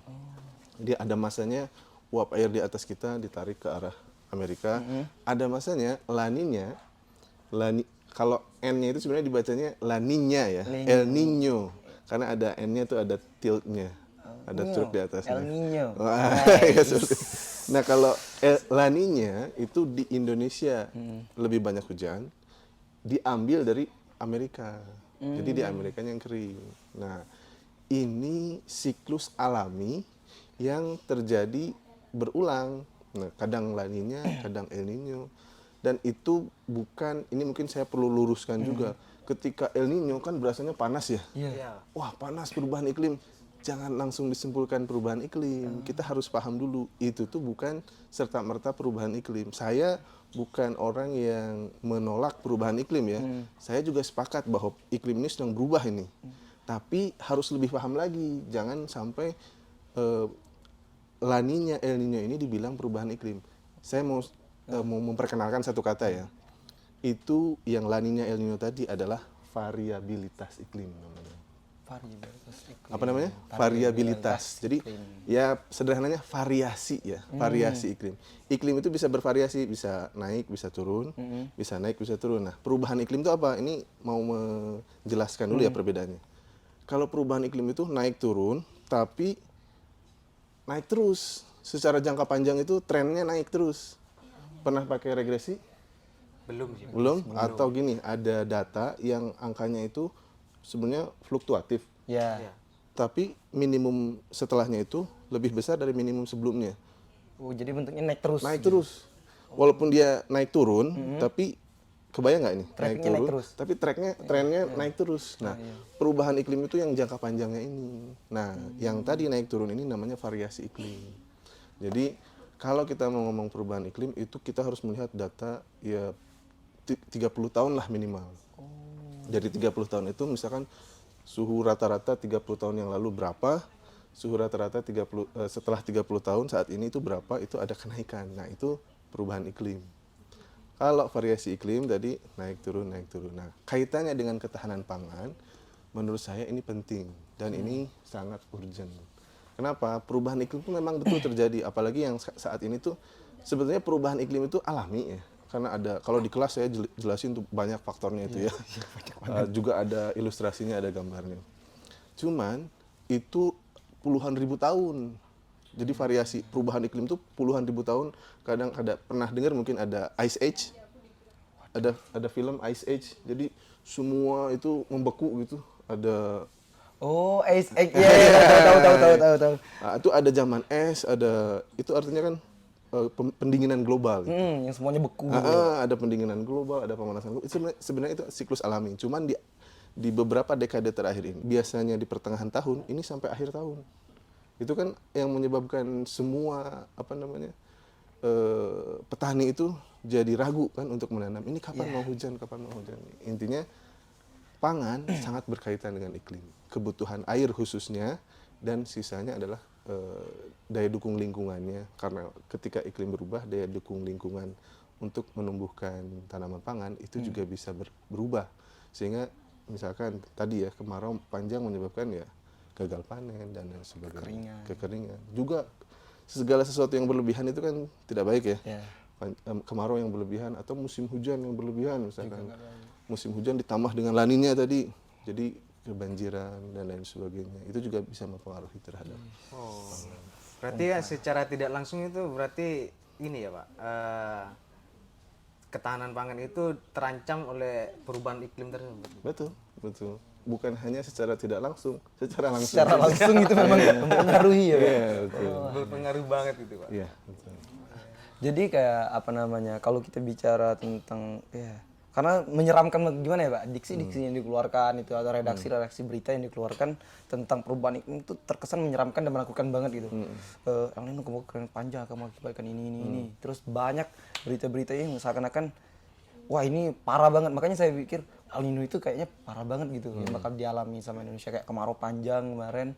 Speaker 2: Jadi ada masanya uap air di atas kita ditarik ke arah Amerika. Ada masanya kalau N-nya itu sebenarnya dibacanya La Niña ya, El Niño. Karena ada N-nya itu ada tilde-nya. Ada curug di atasnya.
Speaker 1: El Niño.
Speaker 2: Ya, nah kalau La Niña itu di Indonesia lebih banyak hujan, diambil dari Amerika. Jadi di Amerikanya yang kering. Nah ini siklus alami yang terjadi berulang. Nah kadang La Niña, kadang El Niño. Dan itu bukan, ini mungkin saya perlu luruskan juga. Ketika El Niño kan berasanya panas ya.
Speaker 3: Iya.
Speaker 2: Wah panas perubahan iklim. Jangan langsung disimpulkan perubahan iklim. Kita harus paham dulu, itu tuh bukan serta-merta perubahan iklim. Saya bukan orang yang menolak perubahan iklim ya. Saya juga sepakat bahwa iklim ini sedang berubah ini. Tapi harus lebih paham lagi. Jangan sampai La Niña, El Niño ini dibilang perubahan iklim. Saya mau memperkenalkan satu kata ya. Itu yang La Niña, El Niño tadi adalah variabilitas iklim namanya.
Speaker 1: Variabilitas iklim.
Speaker 2: Apa namanya? Variabilitas. Jadi ya sederhananya variasi ya, variasi iklim. Iklim itu bisa bervariasi, bisa naik, bisa turun, bisa naik, bisa turun. Nah, perubahan iklim itu apa? Ini mau menjelaskan dulu ya perbedaannya. Kalau perubahan iklim itu naik turun, tapi naik terus. Secara jangka panjang itu trennya naik terus. Pernah pakai regresi?
Speaker 3: Belum sih.
Speaker 2: Belum? Atau gini, ada data yang angkanya itu sebenarnya fluktuatif.
Speaker 1: Ya.
Speaker 3: Iya.
Speaker 2: Tapi minimum setelahnya itu lebih besar dari minimum sebelumnya.
Speaker 1: Oh, jadi bentuknya naik terus.
Speaker 2: Naik terus. Walaupun dia naik turun, tapi kebayang nggak ini?
Speaker 1: Tracknya naik terus.
Speaker 2: Tapi trennya naik terus. Nah, perubahan iklim itu yang jangka panjangnya ini. Nah, yang tadi naik turun ini namanya variasi iklim. Jadi, kalau kita mau ngomong perubahan iklim, itu kita harus melihat data ya 30 tahun lah minimal. Jadi 30 tahun itu misalkan suhu rata-rata 30 tahun yang lalu berapa, suhu rata-rata setelah 30 tahun saat ini itu berapa, itu ada kenaikan. Nah itu perubahan iklim. Kalau variasi iklim tadi naik turun. Nah kaitannya dengan ketahanan pangan, menurut saya ini penting dan ini sangat urgent. Kenapa? Perubahan iklim itu memang betul terjadi, apalagi yang saat ini tuh sebetulnya perubahan iklim itu alami ya. Karena ada, kalau di kelas saya jelasin tuh banyak faktornya itu ya. Juga ada ilustrasinya, ada gambarnya. Cuman itu puluhan ribu tahun. Jadi variasi perubahan iklim itu puluhan ribu tahun. Kadang ada, pernah dengar mungkin ada Ice Age. Ada film Ice Age. Jadi semua itu membeku gitu. Ada
Speaker 1: Ice Age. Tahu.
Speaker 2: Nah, itu ada zaman es, itu artinya kan pendinginan global. Gitu.
Speaker 1: Yang semuanya beku.
Speaker 2: Ada pendinginan global, ada pemanasan global. Itu sebenarnya itu siklus alami. Cuman di beberapa dekade terakhir ini, biasanya di pertengahan tahun, ini sampai akhir tahun. Itu kan yang menyebabkan semua petani itu jadi ragu kan untuk menanam. Ini kapan mau hujan, kapan mau hujan. Intinya pangan sangat berkaitan dengan iklim. Kebutuhan air khususnya dan sisanya adalah daya dukung lingkungannya, karena ketika iklim berubah daya dukung lingkungan untuk menumbuhkan tanaman pangan itu juga bisa berubah, sehingga misalkan tadi ya kemarau panjang menyebabkan ya gagal panen dan lain sebagainya, kekeringan. Juga segala sesuatu yang berlebihan itu kan tidak baik ya.
Speaker 1: Yeah.
Speaker 2: Kemarau yang berlebihan atau musim hujan yang berlebihan misalkan. Musim hujan ditambah dengan laninya tadi, jadi kebanjiran dan lain sebagainya. Itu juga bisa mempengaruhi terhadap.
Speaker 3: Oh. Berarti ya secara tidak langsung itu berarti ini ya Pak. Ketahanan pangan itu terancam oleh perubahan iklim tersebut.
Speaker 2: Betul, betul. Bukan hanya secara tidak langsung, secara langsung.
Speaker 1: Secara langsung itu memang mempengaruhi ya. Pak?
Speaker 2: Iya, betul.
Speaker 3: Berpengaruh banget itu Pak.
Speaker 2: Iya, betul.
Speaker 1: Jadi kayak apa namanya, kalau kita bicara tentang ya, karena menyeramkan gimana ya Pak, diksi-diksi yang dikeluarkan itu atau redaksi-redaksi berita yang dikeluarkan tentang perubahan iklim itu terkesan menyeramkan dan menakutkan banget gitu. El Nino kemungkinan panjang akan mengakibatkan ini. Terus banyak berita-berita yang seakan-akan wah ini parah banget. Makanya saya pikir El Nino itu kayaknya parah banget gitu yang bakal dialami sama Indonesia, kayak kemarau panjang kemarin.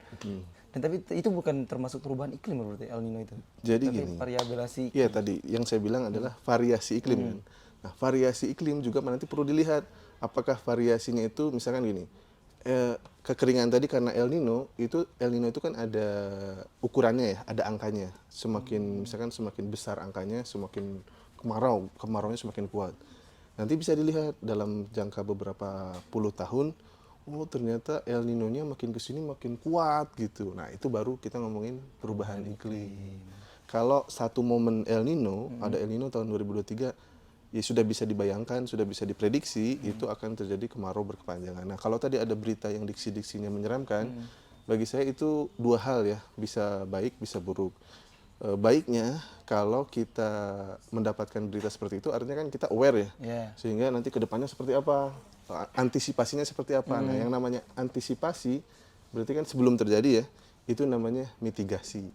Speaker 1: Dan tapi itu bukan termasuk perubahan iklim menurut El Nino itu.
Speaker 2: Jadi
Speaker 1: tapi
Speaker 2: gini.
Speaker 1: variabilisasi.
Speaker 2: Iya tadi yang saya bilang adalah variasi iklim kan. Nah, variasi iklim juga nanti perlu dilihat apakah variasinya itu misalkan gini. Kekeringan tadi karena El Nino itu kan ada ukurannya ya, ada angkanya. Semakin misalkan semakin besar angkanya, semakin kemaraunya semakin kuat. Nanti bisa dilihat dalam jangka beberapa puluh tahun, oh ternyata El Nino-nya makin kesini makin kuat gitu. Nah itu baru kita ngomongin perubahan iklim. Kalau satu momen El Nino, ada El Nino tahun 2023, ya sudah bisa dibayangkan, sudah bisa diprediksi itu akan terjadi kemarau berkepanjangan. Nah kalau tadi ada berita yang diksi-diksinya menyeramkan, bagi saya itu dua hal ya, bisa baik, bisa buruk. Baiknya kalau kita mendapatkan berita seperti itu artinya kan kita aware ya, sehingga nanti kedepannya seperti apa, antisipasinya seperti apa. Nah yang namanya antisipasi berarti kan sebelum terjadi ya, itu namanya mitigasi.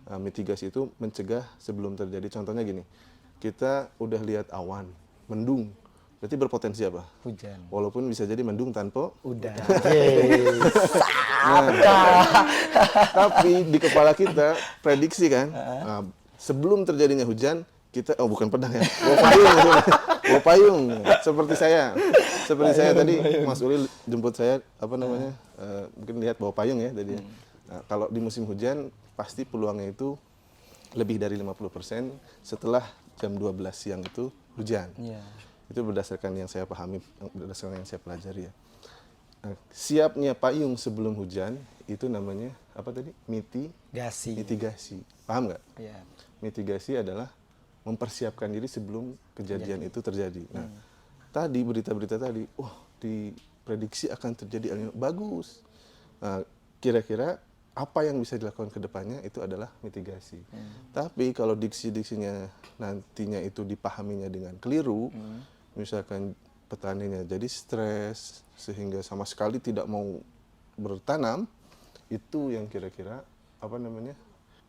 Speaker 2: Mitigasi itu mencegah sebelum terjadi. Contohnya gini, kita udah lihat awan mendung, berarti berpotensi apa?
Speaker 1: Hujan.
Speaker 2: Walaupun bisa jadi mendung tanpa
Speaker 1: Udah.
Speaker 2: Tapi di kepala kita prediksi kan, sebelum terjadinya hujan kita bukan pedang ya, bawa payung. Seperti saya tadi Mas Uli jemput saya mungkin lihat bawa payung ya tadi. Nah, kalau di musim hujan pasti peluangnya itu lebih dari 50% setelah jam 12 siang itu hujan. Itu berdasarkan yang saya pahami, berdasarkan yang saya pelajari ya. Nah, siapnya payung sebelum hujan itu namanya apa tadi? Mitigasi. Paham nggak?
Speaker 1: Iya.
Speaker 2: Mitigasi adalah mempersiapkan diri sebelum kejadian itu terjadi. Nah, tadi berita-berita tadi, diprediksi akan terjadi El Nino. Bagus. Nah, kira-kira apa yang bisa dilakukan ke depannya itu adalah mitigasi. Tapi kalau diksi-diksinya nantinya itu dipahaminya dengan keliru, misalkan petaninya jadi stres sehingga sama sekali tidak mau bertanam, itu yang kira-kira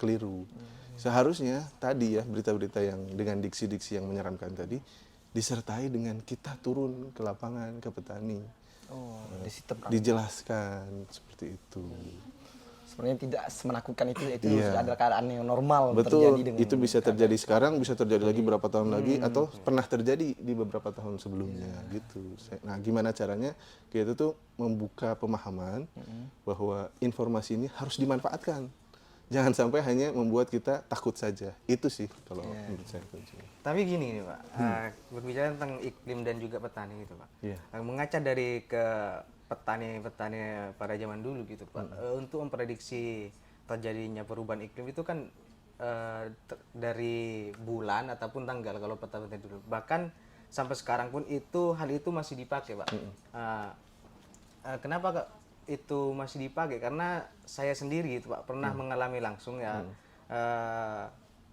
Speaker 2: keliru. Seharusnya tadi ya berita-berita yang dengan diksi-diksi yang menyeramkan tadi disertai dengan kita turun ke lapangan ke petani. Dijelaskan seperti itu.
Speaker 1: Sebenarnya tidak menakutkan itu adalah keadaan yang normal.
Speaker 2: Betul,
Speaker 1: terjadi dengan
Speaker 2: itu bisa terjadi sekarang, bisa terjadi lagi berapa tahun lagi, atau pernah terjadi di beberapa tahun sebelumnya gitu. Nah, gimana caranya? Kita tuh membuka pemahaman bahwa informasi ini harus dimanfaatkan. Jangan sampai hanya membuat kita takut saja. Itu sih kalau menurut saya.
Speaker 3: Tapi gini nih Pak, berbicara tentang iklim dan juga petani gitu Pak. Mengaca dari ke petani-petani pada zaman dulu gitu Pak, untuk memprediksi terjadinya perubahan iklim itu kan dari bulan ataupun tanggal kalau petani dulu. Bahkan sampai sekarang pun hal itu masih dipakai Pak. Kenapa itu masih dipakai? Karena saya sendiri itu Pak pernah mengalami langsung ya.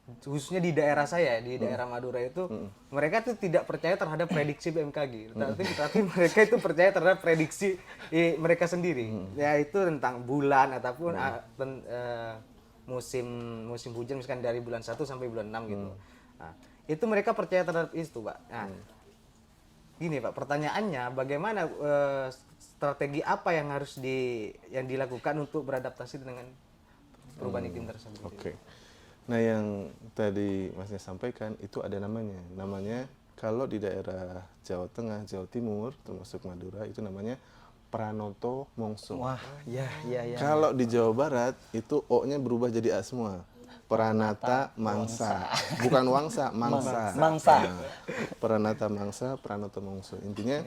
Speaker 3: Khususnya di daerah saya, di daerah Madura itu, mereka tuh tidak percaya terhadap prediksi BMKG, tapi mereka itu percaya terhadap prediksi mereka sendiri, yaitu tentang bulan ataupun musim hujan misalkan dari bulan 1 sampai bulan 6 gitu. Nah, itu mereka percaya terhadap itu, Pak. Nah, gini Pak, pertanyaannya bagaimana strategi apa yang harus dilakukan untuk beradaptasi dengan perubahan iklim tersebut?
Speaker 2: Oke. Nah, yang tadi Masnya sampaikan itu ada namanya kalau di daerah Jawa Tengah, Jawa Timur, termasuk Madura itu namanya Pranoto Mongso.
Speaker 1: Wah, ya.
Speaker 2: Kalau di Jawa Barat itu O-nya berubah jadi A semua. Pranata Mangsa. Bukan Wangsa, Mangsa.
Speaker 1: Mangsa.
Speaker 2: Nah, Pranata Mangsa, Pranoto Mongso. Intinya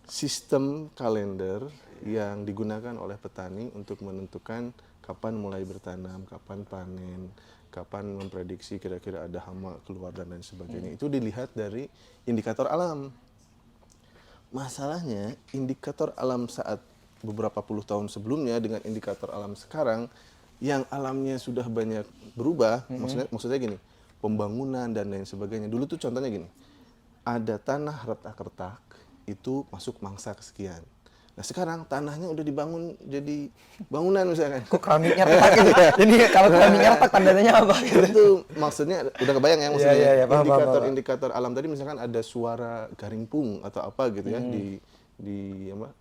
Speaker 2: sistem kalender yang digunakan oleh petani untuk menentukan kapan mulai bertanam, kapan panen, kapan memprediksi kira-kira ada hama keluar dan lain sebagainya. Itu dilihat dari indikator alam. Masalahnya indikator alam saat beberapa puluh tahun sebelumnya dengan indikator alam sekarang yang alamnya sudah banyak berubah. Maksudnya gini, pembangunan dan lain sebagainya. Dulu tuh contohnya gini, ada tanah retak-retak itu masuk mangsa kesekian. Nah sekarang tanahnya udah dibangun jadi bangunan misalkan.
Speaker 1: Kok keramiknya retak gitu? Jadi kalau keramiknya retak tandanya apa gitu?
Speaker 2: Itu maksudnya udah kebayang ya maksudnya.
Speaker 1: Iya, paham.
Speaker 2: Indikator alam tadi misalkan ada suara garing pung atau apa gitu ya di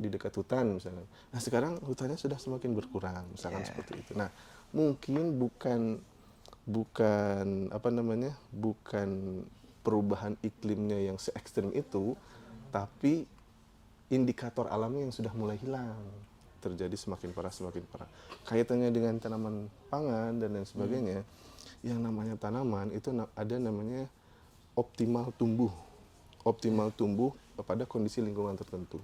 Speaker 2: dekat hutan misalkan. Nah sekarang hutannya sudah semakin berkurang misalkan seperti itu. Nah mungkin bukan perubahan iklimnya yang se ekstrim itu, tapi indikator alamnya yang sudah mulai hilang, terjadi semakin parah. Kaitannya dengan tanaman pangan dan lain sebagainya, yang namanya tanaman itu ada namanya optimal tumbuh pada kondisi lingkungan tertentu.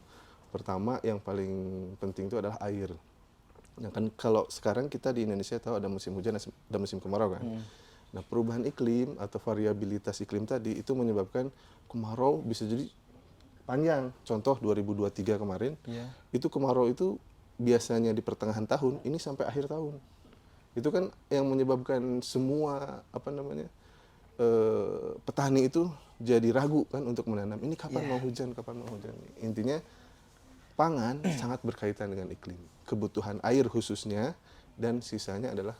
Speaker 2: Pertama yang paling penting itu adalah air. Nah kan kalau sekarang kita di Indonesia tahu ada musim hujan, ada musim kemarau kan. Nah perubahan iklim atau variabilitas iklim tadi itu menyebabkan kemarau bisa jadi panjang. Contoh 2023 kemarin, itu kemarau itu biasanya di pertengahan tahun, ini sampai akhir tahun. Itu kan yang menyebabkan semua petani itu jadi ragu kan untuk menanam. Ini kapan mau hujan, Intinya pangan sangat berkaitan dengan iklim. Kebutuhan air khususnya dan sisanya adalah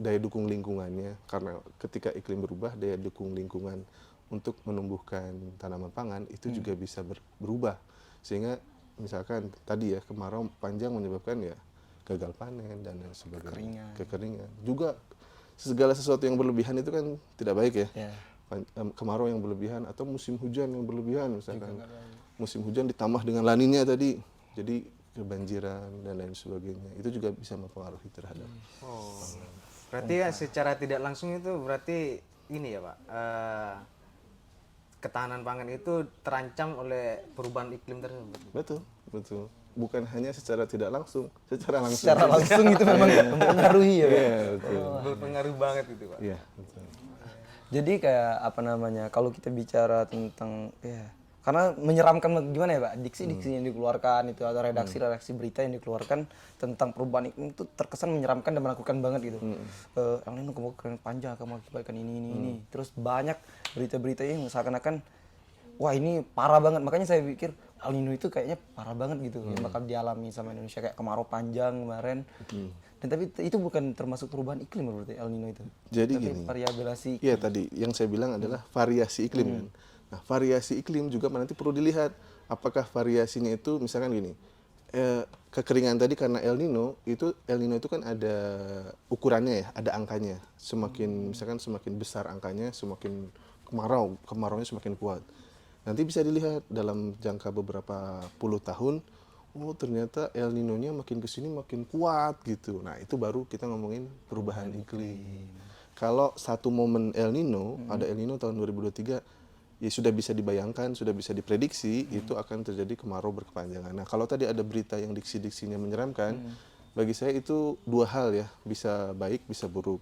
Speaker 2: daya dukung lingkungannya. Karena ketika iklim berubah, daya dukung lingkungan untuk menumbuhkan tanaman pangan itu juga bisa berubah. Sehingga misalkan tadi ya kemarau panjang menyebabkan ya gagal panen dan lain sebagainya. Kekeringan. Juga segala sesuatu yang berlebihan itu kan tidak baik ya. Kemarau yang berlebihan atau musim hujan yang berlebihan misalkan. Musim hujan ditambah dengan laninya tadi. Jadi kebanjiran dan lain sebagainya. Itu juga bisa mempengaruhi terhadap.
Speaker 3: Berarti ya secara tidak langsung itu berarti ini ya Pak. Ketahanan pangan itu terancam oleh perubahan iklim tersebut.
Speaker 2: Betul. Bukan hanya secara tidak langsung, secara langsung.
Speaker 1: Secara langsung itu memang mempengaruhi ya.
Speaker 2: Iya, betul.
Speaker 3: Berpengaruh banget itu Pak.
Speaker 2: Iya, betul.
Speaker 1: Jadi kayak kalau kita bicara tentang karena menyeramkan gimana ya Pak, diksi-diksi yang dikeluarkan itu atau redaksi-redaksi berita yang dikeluarkan tentang perubahan iklim itu terkesan menyeramkan dan menakutkan banget gitu. El Nino kemungkinan panjang akan mengakibatkan ini. Terus banyak berita-berita yang seakan-akan wah ini parah banget. Makanya saya pikir El Nino itu kayaknya parah banget gitu yang bakal dialami sama Indonesia, kayak kemarau panjang kemarin. Dan tapi itu bukan termasuk perubahan iklim berarti El Nino itu.
Speaker 2: Jadi
Speaker 1: tapi
Speaker 2: gini.
Speaker 1: variabilitas iklim.
Speaker 2: Iya tadi yang saya bilang adalah variasi iklim kan. Nah, variasi iklim juga nanti perlu dilihat apakah variasinya itu misalkan gini. Kekeringan tadi karena El Nino itu kan ada ukurannya ya, ada angkanya. Misalkan semakin besar angkanya, semakin kemaraunya semakin kuat. Nanti bisa dilihat dalam jangka beberapa puluh tahun, oh ternyata El Nino-nya makin kesini makin kuat gitu. Nah itu baru kita ngomongin perubahan iklim. Kalau satu momen El Nino, ada El Nino tahun 2023, ya sudah bisa dibayangkan, sudah bisa diprediksi itu akan terjadi kemarau berkepanjangan. Nah kalau tadi ada berita yang diksi-diksinya menyeramkan, bagi saya itu dua hal ya, bisa baik, bisa buruk.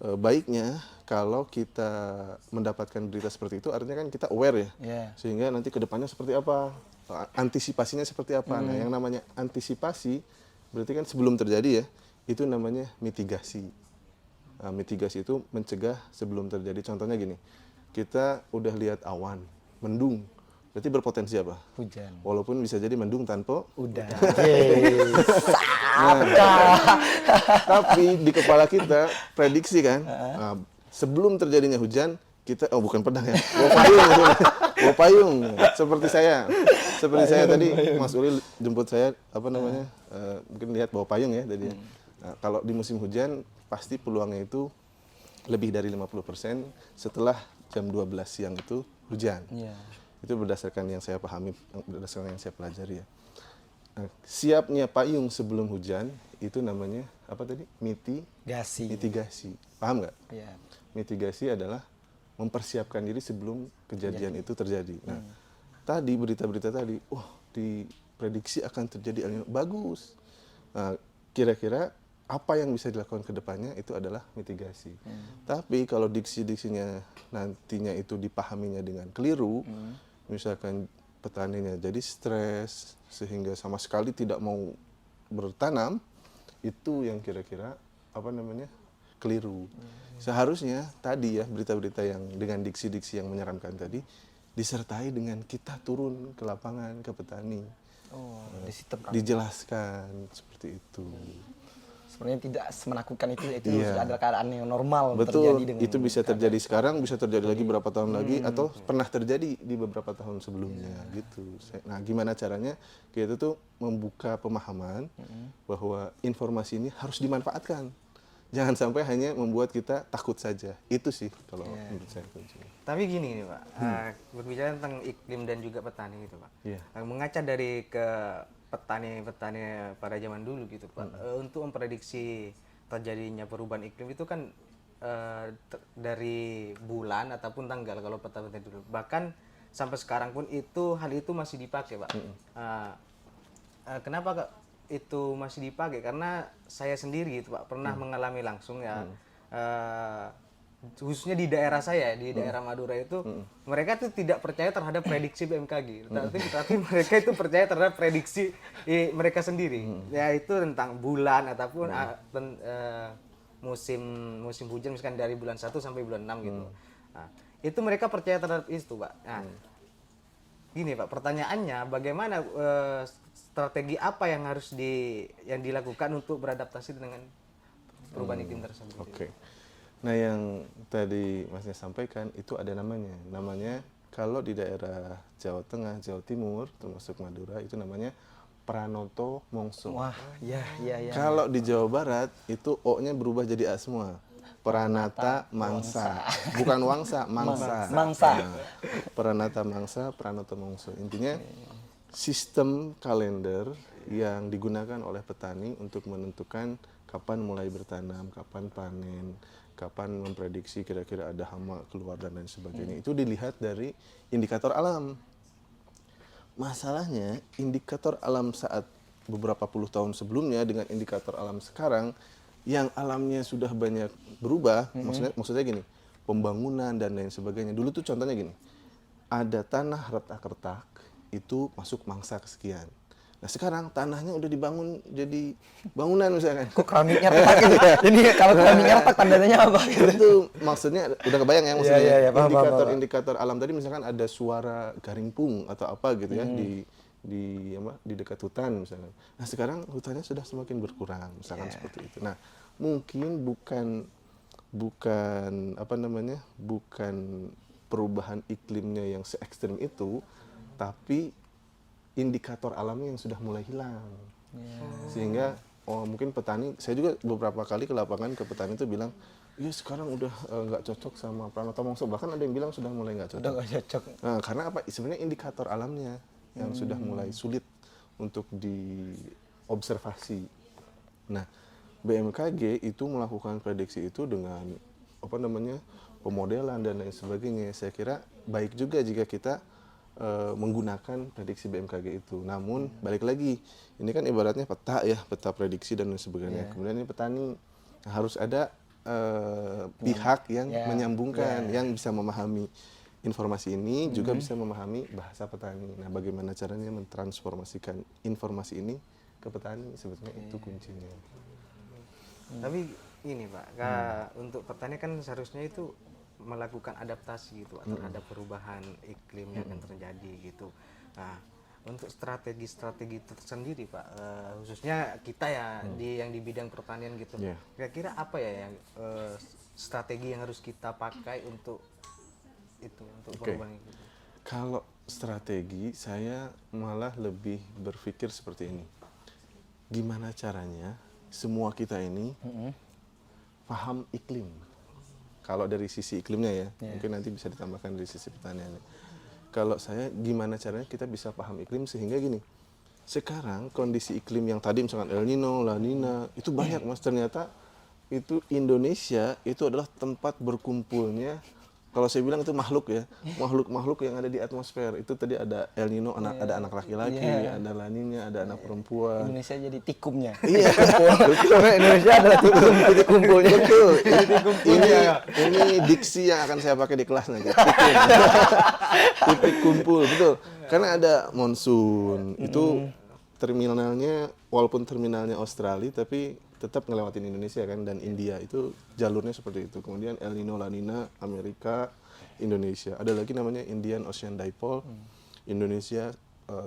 Speaker 2: Baiknya kalau kita mendapatkan berita seperti itu artinya kan kita aware ya, sehingga nanti kedepannya seperti apa, antisipasinya seperti apa. Nah yang namanya antisipasi berarti kan sebelum terjadi ya, itu namanya mitigasi. Mitigasi itu mencegah sebelum terjadi. Contohnya gini, kita udah lihat awan mendung, berarti berpotensi apa?
Speaker 1: Hujan.
Speaker 2: Walaupun bisa jadi mendung tanpa
Speaker 1: Udah.
Speaker 2: Tapi di kepala kita prediksi kan, sebelum terjadinya hujan kita bukan pedang ya, bawa payung. Seperti saya tadi Mas Uli jemput saya mungkin lihat bawa payung ya tadi. Nah, kalau di musim hujan pasti peluangnya itu lebih dari 50% setelah jam 12 siang itu hujan. Itu berdasarkan yang saya pahami, berdasarkan yang saya pelajari ya. Nah, siapnya payung sebelum hujan itu namanya apa tadi?
Speaker 1: Gasi.
Speaker 2: Mitigasi. Paham nggak?
Speaker 1: Iya.
Speaker 2: Mitigasi adalah mempersiapkan diri sebelum kejadian itu terjadi. Nah, tadi berita-berita tadi, diprediksi akan terjadi El Nino. Bagus. Nah, kira-kira apa yang bisa dilakukan ke depannya itu adalah mitigasi. Tapi kalau diksi-diksinya nantinya itu dipahaminya dengan keliru, misalkan petaninya jadi stres sehingga sama sekali tidak mau bertanam, itu yang kira-kira keliru. Seharusnya tadi ya berita-berita yang dengan diksi-diksi yang menyeramkan tadi disertai dengan kita turun ke lapangan ke petani. Dijelaskan seperti itu.
Speaker 1: Sebenarnya tidak menakutkan itu
Speaker 2: Iya.
Speaker 1: sudah ada keadaan yang normal
Speaker 2: Betul,
Speaker 1: terjadi dengan
Speaker 2: itu bisa terjadi sekarang, bisa terjadi lagi berapa tahun lagi, atau pernah terjadi di beberapa tahun sebelumnya gitu. Nah, gimana caranya kita tuh membuka pemahaman bahwa informasi ini harus dimanfaatkan. Jangan sampai hanya membuat kita takut saja. Itu sih kalau menurut saya kuncinya.
Speaker 3: Tapi gini nih Pak, berbicara tentang iklim dan juga petani gitu Pak.
Speaker 2: Iya.
Speaker 3: Mengaca dari ke petani-petani pada zaman dulu gitu Pak, untuk memprediksi terjadinya perubahan iklim itu kan dari bulan ataupun tanggal kalau petani dulu. Bahkan sampai sekarang pun hal itu masih dipakai Pak. Kenapa Kak itu masih dipakai? Karena saya sendiri gitu Pak pernah mengalami langsung ya. Khususnya di daerah saya, di daerah Madura itu, mereka tuh tidak percaya terhadap prediksi BMKG. Tapi mereka itu percaya terhadap prediksi mereka sendiri. Yaitu tentang bulan ataupun musim hujan misalkan dari bulan 1 sampai bulan 6 gitu. Nah, itu mereka percaya terhadap itu, Pak. Nah, gini Pak, pertanyaannya bagaimana strategi apa yang harus dilakukan untuk beradaptasi dengan perubahan iklim tersebut?
Speaker 2: Oke. Nah, yang tadi Masnya sampaikan itu ada namanya. Namanya kalau di daerah Jawa Tengah, Jawa Timur, termasuk Madura itu namanya Pranoto Mongso.
Speaker 1: Wah, iya.
Speaker 2: Kalau di Jawa Barat itu O-nya berubah jadi A semua. Pranata Mangsa. Bukan Wangsa, Mangsa.
Speaker 1: Mangsa.
Speaker 2: Nah, Pranata Mangsa, Pranoto Mongso. Intinya sistem kalender yang digunakan oleh petani untuk menentukan kapan mulai bertanam, kapan panen, kapan memprediksi kira-kira ada hama keluar dan lain sebagainya. Itu dilihat dari indikator alam. Masalahnya indikator alam saat beberapa puluh tahun sebelumnya dengan indikator alam sekarang yang alamnya sudah banyak berubah. Maksudnya gini, pembangunan dan lain sebagainya. Dulu tuh contohnya gini, ada tanah retak-retak itu masuk mangsa kesekian. Nah sekarang tanahnya udah dibangun jadi bangunan misalkan.
Speaker 1: Kok keramiknya retak gitu? Jadi kalau keramiknya retak tandanya apa gitu?
Speaker 2: Itu maksudnya udah kebayang ya maksudnya
Speaker 1: Iya, paham.
Speaker 2: indikator alam tadi misalkan ada suara garing pung atau apa gitu ya di dekat hutan misalkan. Nah sekarang hutannya sudah semakin berkurang misalkan seperti itu. Nah mungkin bukan perubahan iklimnya yang se ekstrim itu, tapi indikator alamnya yang sudah mulai hilang. Sehingga mungkin petani, saya juga beberapa kali ke lapangan ke petani itu bilang, iya sekarang udah nggak cocok sama Pranoto Mongso, bahkan ada yang bilang sudah mulai nggak cocok.
Speaker 1: Udah nggak cocok.
Speaker 2: Nah, karena apa? Sebenarnya indikator alamnya yang sudah mulai sulit untuk diobservasi. Nah, BMKG itu melakukan prediksi itu dengan pemodelan dan lain sebagainya. Saya kira baik juga jika kita menggunakan prediksi BMKG itu. Namun balik lagi, ini kan ibaratnya peta ya, peta prediksi dan lain sebagainya. Kemudian ini petani harus ada pihak yang menyambungkan, yang bisa memahami informasi ini, juga bisa memahami bahasa petani. Nah, bagaimana caranya mentransformasikan informasi ini ke petani, sebetulnya itu kuncinya.
Speaker 3: Tapi ini Pak, untuk petani kan seharusnya itu melakukan adaptasi gitu terhadap perubahan iklim yang akan terjadi gitu. Nah, untuk strategi-strategi tersendiri Pak, khususnya kita ya yang di bidang pertanian gitu. Kira-kira apa ya yang strategi yang harus kita pakai untuk itu, untuk perubahan iklim?
Speaker 2: Kalau strategi, saya malah lebih berpikir seperti ini. Gimana caranya semua kita ini paham iklim? Kalau dari sisi iklimnya ya, mungkin nanti bisa ditambahkan dari sisi pertaniannya. Kalau saya, gimana caranya kita bisa paham iklim sehingga gini, sekarang kondisi iklim yang tadi misalkan El Nino, La Nina, itu banyak Mas. Ternyata itu Indonesia itu adalah tempat berkumpulnya, kalau saya bilang itu makhluk ya, makhluk-makhluk yang ada di atmosfer. Itu tadi ada El Nino, ada anak laki-laki, ada La Nina, ada anak perempuan.
Speaker 1: Indonesia jadi tikumnya.
Speaker 2: Iya,
Speaker 1: betul. Indonesia adalah titik kumpulnya.
Speaker 2: Betul. Ini diksi yang akan saya pakai di kelas nanti. Titik kumpul, betul. Karena ada monsun, itu terminalnya, walaupun terminalnya Australia, tapi tetap ngelewatin Indonesia kan, dan India. Itu jalurnya seperti itu. Kemudian El Nino, La Nina, Amerika, Indonesia. Ada lagi namanya Indian Ocean Dipole, Indonesia,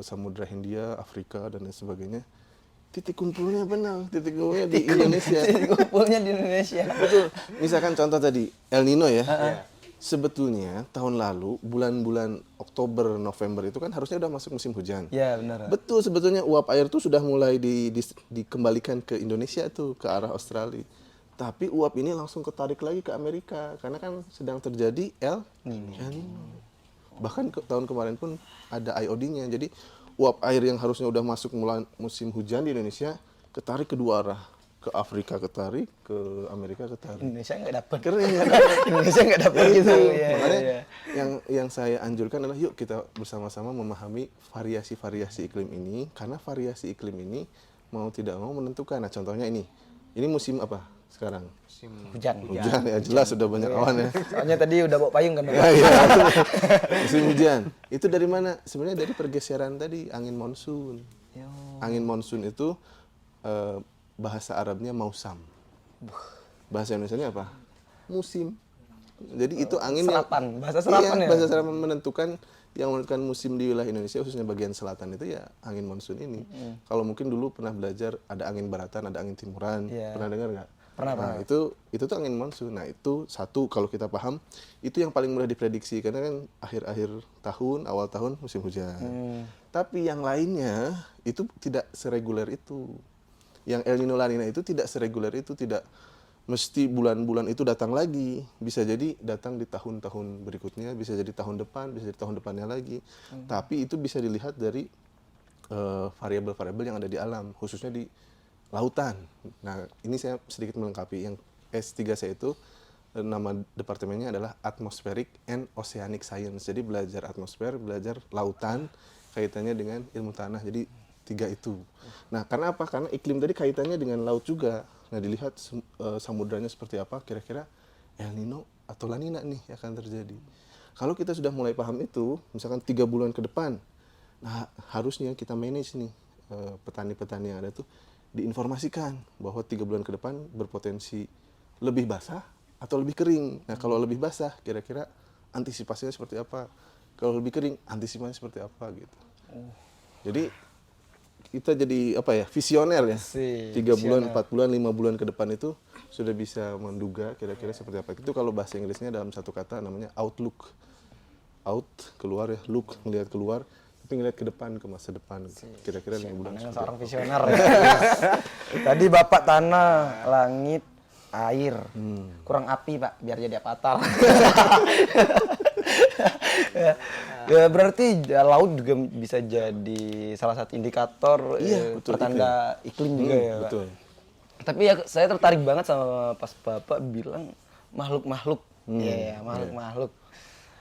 Speaker 2: Samudra Hindia, Afrika, dan lain sebagainya. Titik kumpulnya benar, titik kumpulnya di Indonesia.
Speaker 1: Titik kumpulnya di Indonesia.
Speaker 2: Betul. Misalkan contoh tadi El Nino ya. Sebetulnya tahun lalu bulan-bulan Oktober, November itu kan harusnya udah masuk musim hujan.
Speaker 1: Iya benar.
Speaker 2: Betul, sebetulnya uap air tuh sudah mulai dikembalikan ke Indonesia tuh, ke arah Australia. Tapi uap ini langsung ketarik lagi ke Amerika karena kan sedang terjadi El Nino. Bahkan tahun kemarin pun ada IOD-nya. Jadi uap air yang harusnya udah masuk mulai musim hujan di Indonesia ketarik kedua arah. Ke Afrika ketarik, ke Amerika ketarik.
Speaker 1: Indonesia nggak dapat.
Speaker 2: Keren ya.
Speaker 1: Indonesia nggak dapat gitu. Iya,
Speaker 2: Makanya
Speaker 1: iya.
Speaker 2: yang saya anjurkan adalah yuk kita bersama-sama memahami variasi-variasi iklim ini, karena variasi iklim ini mau tidak mau menentukan. Nah contohnya ini musim apa sekarang?
Speaker 1: Hujan.
Speaker 2: Hujan ya, jelas sudah banyak awan ya.
Speaker 1: Soalnya tadi udah bawa payung kan.
Speaker 2: Ya, iya. Musim hujan. Itu dari mana? Sebenarnya dari pergeseran tadi angin monsun. Angin monsun itu bahasa Arabnya mausam. Bahasa Indonesianya apa? Musim. Jadi itu angin
Speaker 1: Selatan, bahasa selatan ya?
Speaker 2: Bahasa selatan yang menentukan musim di wilayah Indonesia, khususnya bagian selatan itu ya angin monsun ini. Kalau mungkin dulu pernah belajar ada angin baratan, ada angin timuran. Pernah dengar nggak?
Speaker 1: Pernah.
Speaker 2: Nah, itu tuh angin monsun. Nah, itu satu kalau kita paham, itu yang paling mudah diprediksi karena kan akhir-akhir tahun, awal tahun musim hujan. Tapi yang lainnya itu tidak sereguler itu. Yang El Nino La Nina itu tidak sereguler itu, tidak mesti bulan-bulan itu datang lagi. Bisa jadi datang di tahun-tahun berikutnya, bisa jadi tahun depan, bisa jadi tahun depannya lagi. Tapi itu bisa dilihat dari variabel-variabel yang ada di alam, khususnya di lautan. Nah, ini saya sedikit melengkapi. Yang S3 saya itu nama departemennya adalah Atmospheric and Oceanic Science. Jadi belajar atmosfer, belajar lautan, kaitannya dengan ilmu tanah. Jadi 3 itu. Nah, karena apa? Karena iklim tadi kaitannya dengan laut juga. Nah, dilihat samudranya seperti apa, kira-kira El Nino atau La Nina nih akan terjadi. Kalau kita sudah mulai paham itu, misalkan 3 bulan ke depan, nah harusnya kita manage nih petani-petani yang ada tuh diinformasikan bahwa 3 bulan ke depan berpotensi lebih basah atau lebih kering. Nah, kalau lebih basah, kira-kira antisipasinya seperti apa? Kalau lebih kering, antisipasinya seperti apa gitu. Jadi kita jadi apa ya, visioner ya. 3 bulan, 4 bulan, 5 bulan ke depan itu sudah bisa menduga kira-kira seperti apa. Itu kalau bahasa Inggrisnya dalam satu kata namanya outlook. Out, keluar ya, look, ngelihat keluar, tapi ngelihat ke depan, ke masa depan. Kira-kira 5 bulan.
Speaker 1: Seorang visioner. Tadi Bapak tanah, langit, air. Kurang api, Pak, biar jadi Avatar. Ya, berarti laut juga bisa jadi salah satu indikator pertanda iklim juga ya, Pak.
Speaker 2: Betul.
Speaker 1: Tapi ya saya tertarik banget sama pas Bapak bilang makhluk-makhluk. Makhluk-makhluk.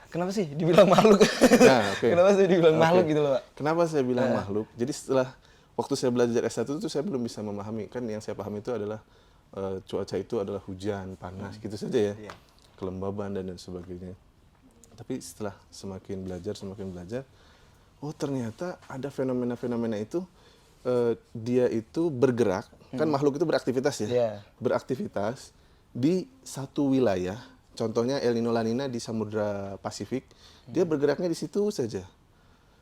Speaker 1: Kenapa sih dibilang makhluk?
Speaker 2: Nah, okay.
Speaker 1: Kenapa sih dibilang makhluk gitu loh, Pak?
Speaker 2: Kenapa saya bilang makhluk? Jadi setelah waktu saya belajar S1 itu saya belum bisa memahami. Kan yang saya pahami itu adalah cuaca itu adalah hujan, panas, gitu saja ya. Kelembaban dan sebagainya. Tapi setelah semakin belajar, oh ternyata ada fenomena-fenomena itu, dia itu bergerak, kan makhluk itu beraktivitas ya, beraktivitas di satu wilayah, contohnya El Nino La Nina di Samudra Pasifik, dia bergeraknya di situ saja.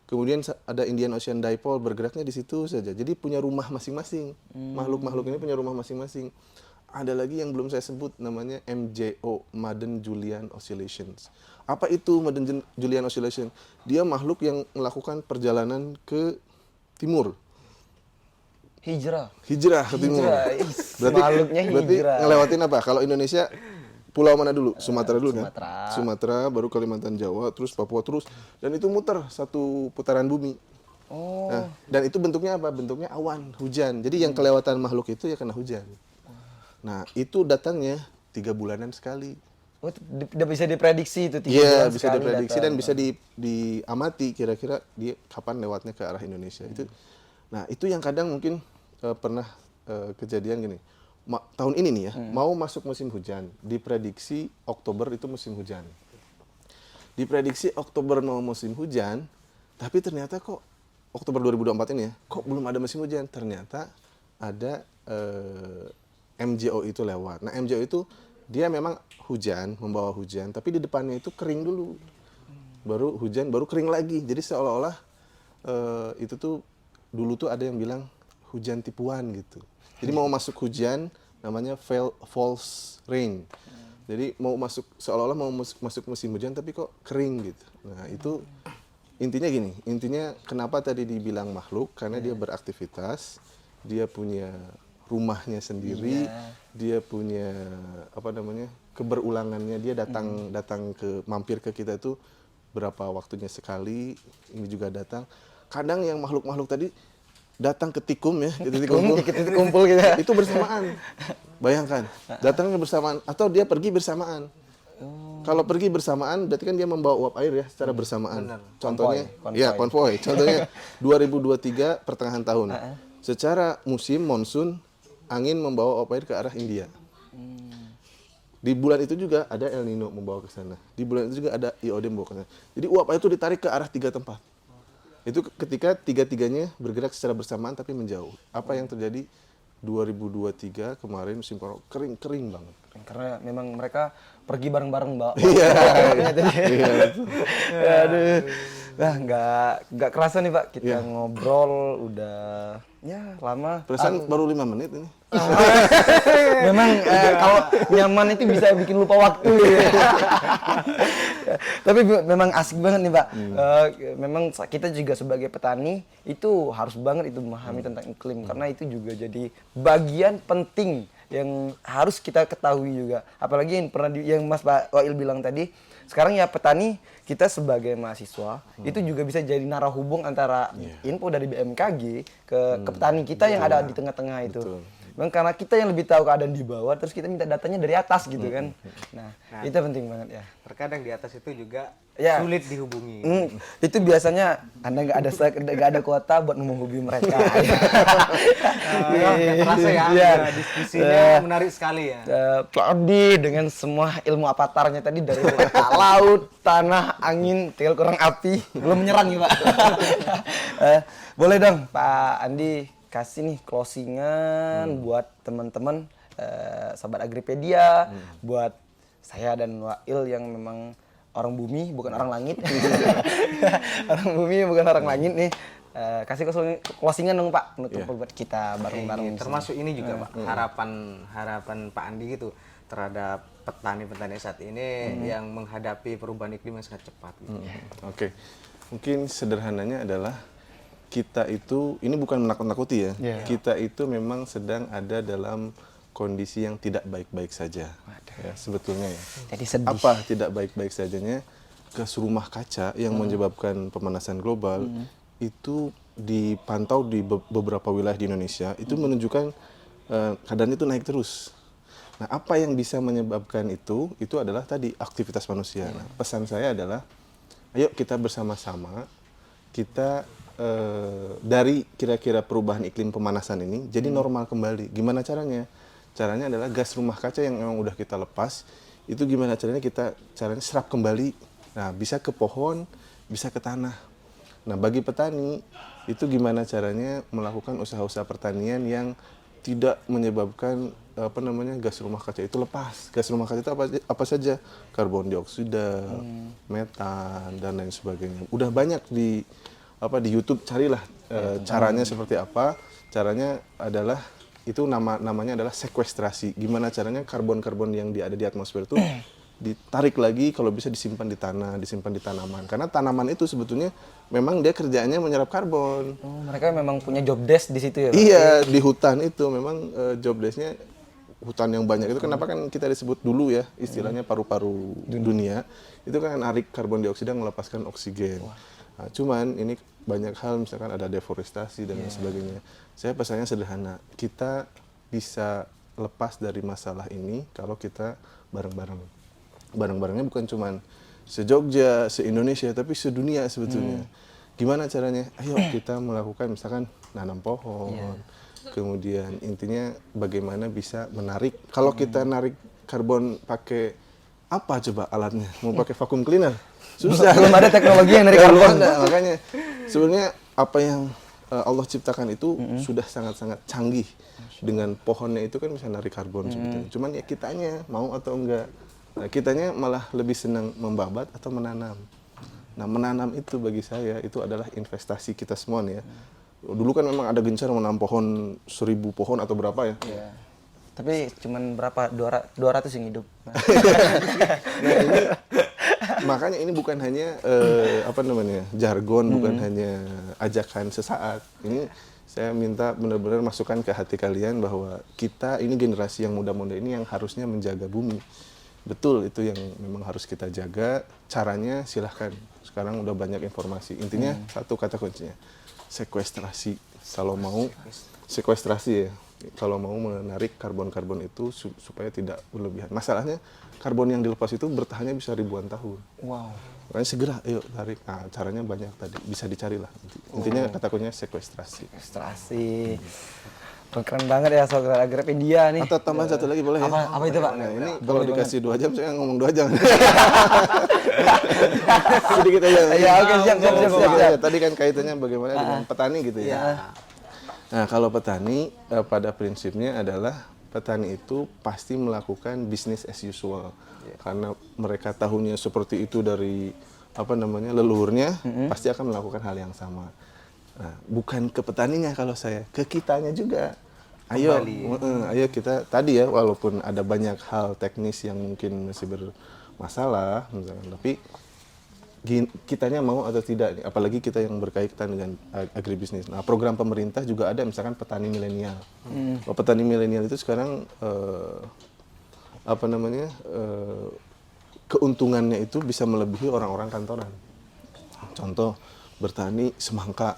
Speaker 2: Kemudian ada Indian Ocean Dipole bergeraknya di situ saja, jadi punya rumah masing-masing, makhluk-makhluk ini punya rumah masing-masing. Ada lagi yang belum saya sebut, namanya MJO, Madden-Julian Oscillations. Apa itu Madden-Julian Oscillation? Dia makhluk yang melakukan perjalanan ke timur.
Speaker 1: Hijrah
Speaker 2: Ke timur. Berarti ngelewatin apa? Kalau Indonesia, pulau mana dulu? Sumatera dulu kan? Sumatera, baru Kalimantan Jawa, terus Papua terus. Dan itu muter satu putaran bumi. Nah, dan itu bentuknya apa? Bentuknya awan, hujan. Jadi yang kelewatan makhluk itu ya kena hujan. Nah, itu datangnya 3 bulanan sekali.
Speaker 1: Oh, udah bisa diprediksi itu 3
Speaker 2: Iya,
Speaker 1: bulan
Speaker 2: bisa
Speaker 1: sekali
Speaker 2: diprediksi
Speaker 1: datang.
Speaker 2: dan bisa diamati kira-kira dia kapan lewatnya ke arah Indonesia. Nah, itu yang kadang mungkin pernah kejadian gini. Tahun ini nih ya, mau masuk musim hujan, diprediksi Oktober itu musim hujan. Diprediksi Oktober mau musim hujan, tapi ternyata kok Oktober 2024 ini ya, kok belum ada musim hujan. Ternyata ada MJO itu lewat. Nah, MJO itu dia memang hujan, membawa hujan, tapi di depannya itu kering dulu. Baru hujan, baru kering lagi. Jadi seolah-olah itu tuh dulu tuh ada yang bilang hujan tipuan gitu. Jadi mau masuk hujan namanya false rain. Jadi mau masuk seolah-olah mau masuk musim hujan tapi kok kering gitu. Nah, itu intinya gini, intinya kenapa tadi dibilang makhluk karena dia beraktivitas, dia punya rumahnya sendiri, dia punya apa namanya? Keberulangannya, dia datang ke mampir ke kita itu berapa waktunya sekali, ini juga datang. Kadang yang makhluk-makhluk tadi datang ke tikum ya, ke titik kumpul
Speaker 1: gitu ya.
Speaker 2: itu bersamaan. Bayangkan, datangnya bersamaan atau dia pergi bersamaan. Kalau pergi bersamaan berarti kan dia membawa uap air ya secara bersamaan. Contohnya konvoy. Contohnya 2023 pertengahan tahun. Secara musim monsun angin membawa uap air ke arah India. Di bulan itu juga ada El Nino membawa ke sana. Di bulan itu juga ada IOD membawa ke sana. Jadi uap air itu ditarik ke arah 3 tempat. Itu ketika tiga-tiganya bergerak secara bersamaan tapi menjauh. Apa yang terjadi 2023 kemarin musim kering banget.
Speaker 1: Karena memang mereka pergi bareng-bareng, Mbak.
Speaker 2: Iya.
Speaker 1: Aduh. Wah, nggak kerasa nih, Pak. Kita ngobrol udah ya lama.
Speaker 2: Perasaan baru 5 menit ini.
Speaker 1: Memang kalau nyaman itu bisa bikin lupa waktu ya. Tapi memang asik banget nih, Pak. Memang kita juga sebagai petani itu harus banget itu memahami tentang iklim karena itu juga jadi bagian penting yang harus kita ketahui juga. Apalagi yang pernah yang Mas Pak Wail bilang tadi, sekarang ya petani kita sebagai mahasiswa itu juga bisa jadi narahubung antara info dari BMKG ke petani kita yang ada di tengah-tengah itu. Memang karena kita yang lebih tahu keadaan di bawah, terus kita minta datanya dari atas gitu kan. Nah, itu penting banget ya.
Speaker 3: Terkadang di atas itu juga
Speaker 1: Ya.
Speaker 3: sulit dihubungi.
Speaker 1: Itu biasanya Anda nggak ada kuota buat menghubungi mereka.
Speaker 3: Nggak terasa ya,
Speaker 1: Iya.
Speaker 3: diskusinya menarik sekali ya.
Speaker 1: Pak Odi dengan semua ilmu avatarnya tadi dari laut, tanah, angin, tinggal kurang api, belum menyerang ya Pak. Boleh dong Pak Andi kasih nih closingan buat teman-teman sahabat Agripedia, buat saya dan Wail yang memang orang bumi bukan orang langit. Orang bumi bukan orang langit nih. Kasih closingan dong Pak untuk buat kita bareng-bareng.
Speaker 3: Termasuk ini juga Pak, harapan Pak Andi gitu terhadap petani-petani saat ini yang menghadapi perubahan iklim yang sangat cepat. Gitu.
Speaker 2: Oke. Mungkin sederhananya adalah kita itu, ini bukan menakut-nakuti ya, kita itu memang sedang ada dalam kondisi yang tidak baik-baik saja. Ya, sebetulnya ya.
Speaker 1: Jadi sedih.
Speaker 2: Apa tidak baik-baik sajanya? Gas rumah kaca yang menyebabkan pemanasan global itu dipantau di beberapa wilayah di Indonesia, itu menunjukkan keadaan itu naik terus. Nah, apa yang bisa menyebabkan itu adalah tadi aktivitas manusia. Nah, pesan saya adalah, ayo kita bersama-sama, kita dari kira-kira perubahan iklim pemanasan ini jadi normal kembali. Gimana caranya? Caranya adalah gas rumah kaca yang memang udah kita lepas, itu gimana caranya caranya serap kembali. Nah, bisa ke pohon, bisa ke tanah. Nah, bagi petani, itu gimana caranya melakukan usaha-usaha pertanian yang tidak menyebabkan gas rumah kaca itu lepas. Gas rumah kaca itu apa saja? Karbon dioksida, metan, dan lain sebagainya. Udah banyak di YouTube, carilah caranya seperti apa. Caranya adalah itu namanya adalah sekuestrasi. Gimana caranya karbon-karbon yang ada di atmosfer itu ditarik lagi, kalau bisa disimpan di tanah, disimpan di tanaman. Karena tanaman itu sebetulnya memang dia kerjaannya menyerap karbon.
Speaker 1: Oh, mereka memang punya job desk di situ ya Pak?
Speaker 2: Iya, di hutan itu memang job desk-nya hutan yang banyak itu. Kenapa kan kita disebut dulu ya istilahnya paru-paru dunia. Itu kan narik karbon dioksida melepaskan oksigen. Nah, cuman ini banyak hal, misalkan ada deforestasi dan lain sebagainya. Saya pesannya sederhana, kita bisa lepas dari masalah ini kalau kita bareng-bareng. Bareng-barengnya bukan cuman se-Jogja, se-Indonesia, tapi sedunia sebetulnya. Gimana caranya? Ayo kita melakukan misalkan nanam pohon, kemudian intinya bagaimana bisa menarik. Kalau kita narik karbon pakai apa coba alatnya? Mau pakai vacuum cleaner? Susah.
Speaker 1: Belum ada teknologi yang dari
Speaker 2: Belum
Speaker 1: karbon.
Speaker 2: ada. Makanya sebenarnya apa yang Allah ciptakan itu sudah sangat-sangat canggih. Dengan pohonnya itu kan bisa narik karbon sebetulnya. Cuman ya kitanya mau atau enggak. Nah, kitanya malah lebih senang membabat atau menanam. Nah, menanam itu bagi saya itu adalah investasi kita semua nih ya. Dulu kan memang ada gencar menanam pohon 1000 pohon atau berapa ya.
Speaker 1: Iya. Tapi cuman berapa? 200 yang hidup.
Speaker 2: Nah, makanya ini bukan hanya jargon, bukan hanya ajakan sesaat. Ini saya minta benar-benar masukkan ke hati kalian bahwa kita ini generasi yang muda-muda ini yang harusnya menjaga bumi. Betul, itu yang memang harus kita jaga. Caranya silahkan. Sekarang udah banyak informasi. Intinya satu kata kuncinya, sekuestrasi. Kalau mau sekuestrasi ya. Kalau mau menarik karbon-karbon itu supaya tidak berlebihan. Masalahnya karbon yang dilepas itu bertahannya bisa ribuan tahun.
Speaker 1: Wow.
Speaker 2: Makanya segera ayo tarik. Nah, caranya banyak tadi, bisa dicarilah. Intinya kata kuncinya sekuestrasi.
Speaker 1: Sekuestrasi. Keren banget ya soal Agrapedia nih.
Speaker 2: Atau tambahan satu lagi boleh ya?
Speaker 1: Apa itu, Pak?
Speaker 2: Nah, ini kalau dikasih 2 jam saya ngomong 2 jam. Sedikit aja.
Speaker 1: Ya, oke, siap.
Speaker 2: Ya, tadi kan kaitannya bagaimana dengan petani gitu ya. Nah, kalau petani pada prinsipnya adalah petani itu pasti melakukan business as usual. Karena mereka tahunya seperti itu dari leluhurnya, pasti akan melakukan hal yang sama. Nah, bukan ke petaninya kalau saya, ke kitanya juga. Ayo kita tadi ya, walaupun ada banyak hal teknis yang mungkin masih bermasalah, misalkan, tapi kitanya mau atau tidak, apalagi kita yang berkaitan dengan agribisnis. Nah, program pemerintah juga ada, misalkan petani milenial. Petani milenial itu sekarang keuntungannya itu bisa melebihi orang-orang kantoran. Contoh, bertani semangka.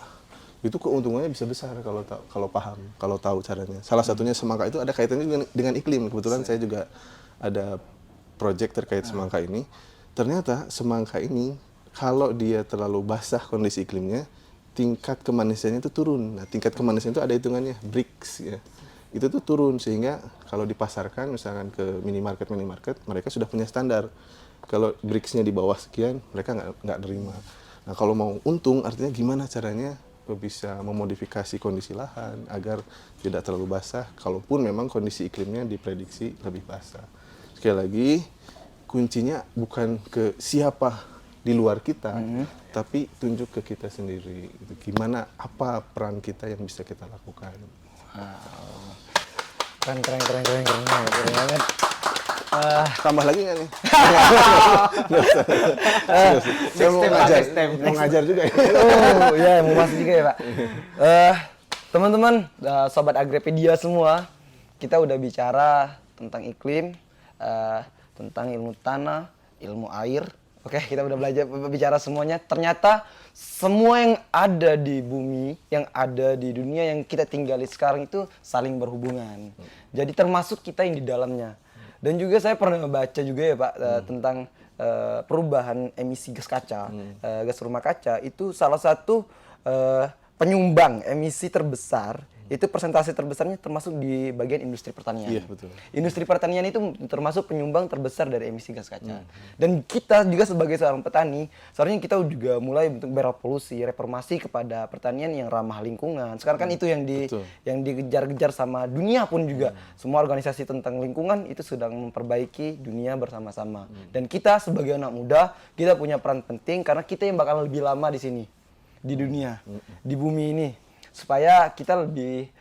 Speaker 2: Itu keuntungannya bisa besar kalau paham, kalau tahu caranya. Salah satunya semangka itu ada kaitannya dengan iklim. Kebetulan saya juga ada proyek terkait semangka ini. Ternyata semangka ini kalau dia terlalu basah kondisi iklimnya, tingkat kemanisannya itu turun. Nah, tingkat kemanisan itu ada hitungannya, Brix ya. Itu tuh turun, sehingga kalau dipasarkan misalkan ke minimarket, mereka sudah punya standar. Kalau Brix-nya di bawah sekian, mereka nggak nerima. Nah, kalau mau untung, artinya gimana caranya bisa memodifikasi kondisi lahan agar tidak terlalu basah, kalaupun memang kondisi iklimnya diprediksi lebih basah. Sekali lagi, kuncinya bukan ke siapa di luar kita, tapi tunjuk ke kita sendiri. Gimana, apa peran kita yang bisa kita lakukan.
Speaker 1: Keren banget.
Speaker 2: Tambah lagi nggak nih? Saya mau ngajar juga ya.
Speaker 1: Oh ya, mau masuk juga ya, Pak. Teman-teman, sobat Agrapedia semua, kita udah bicara tentang iklim, tentang ilmu tanah, ilmu air. Oke, kita udah bicara semuanya. Ternyata semua yang ada di bumi, yang ada di dunia yang kita tinggali sekarang itu saling berhubungan. Jadi termasuk kita yang di dalamnya. Dan juga saya pernah membaca juga ya, Pak, tentang perubahan emisi gas kaca, gas rumah kaca. Itu salah satu penyumbang emisi terbesar, itu persentase terbesarnya termasuk di bagian industri pertanian.
Speaker 2: Iya, betul.
Speaker 1: Industri pertanian itu termasuk penyumbang terbesar dari emisi gas kaca. Dan kita juga sebagai seorang petani, seharusnya kita juga mulai untuk berevolusi, reformasi kepada pertanian yang ramah lingkungan. Sekarang kan itu yang dikejar-kejar sama dunia pun juga. Semua organisasi tentang lingkungan itu sedang memperbaiki dunia bersama-sama. Dan kita sebagai anak muda, kita punya peran penting karena kita yang bakal lebih lama di sini, di dunia, di bumi ini. Supaya kita lebih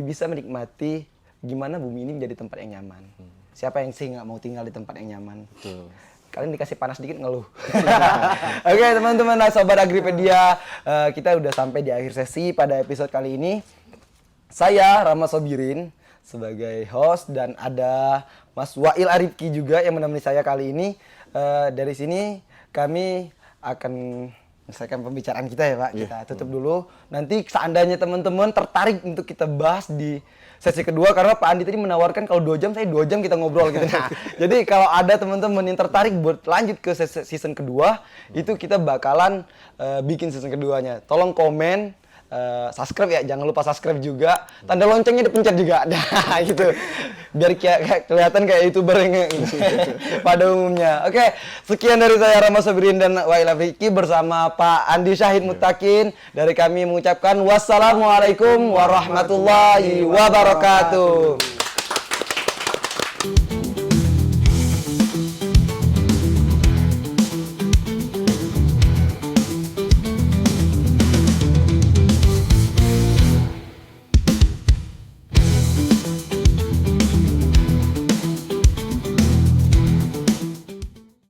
Speaker 1: bisa menikmati gimana bumi ini menjadi tempat yang nyaman. Siapa yang sih nggak mau tinggal di tempat yang nyaman? Betul. Kalian dikasih panas dikit ngeluh. Oke, teman-teman, sobat Agrapedia, kita udah sampai di akhir sesi pada episode kali ini. Saya Rama Sobirin sebagai host dan ada Mas Wail Arifki juga yang menemani saya kali ini. Dari sini kami akan Selesaikan pembicaraan kita ya Pak, kita tutup dulu. Nanti seandainya teman-teman tertarik untuk kita bahas di sesi kedua, karena Pak Andi tadi menawarkan kalau 2 jam, saya 2 jam kita ngobrol gitu. Nah, jadi kalau ada teman-teman yang tertarik buat lanjut ke season kedua, itu kita bakalan bikin season keduanya. Tolong komen, subscribe ya, jangan lupa subscribe juga, tanda loncengnya dipencet juga, nah gitu, biar kelihatan kayak YouTuber yang pada umumnya. Oke, sekian dari saya Rama Sabirin dan Wail Afriki bersama Pak Andi Syahid Mutakin. Dari kami mengucapkan wassalamualaikum warahmatullahi wabarakatuh.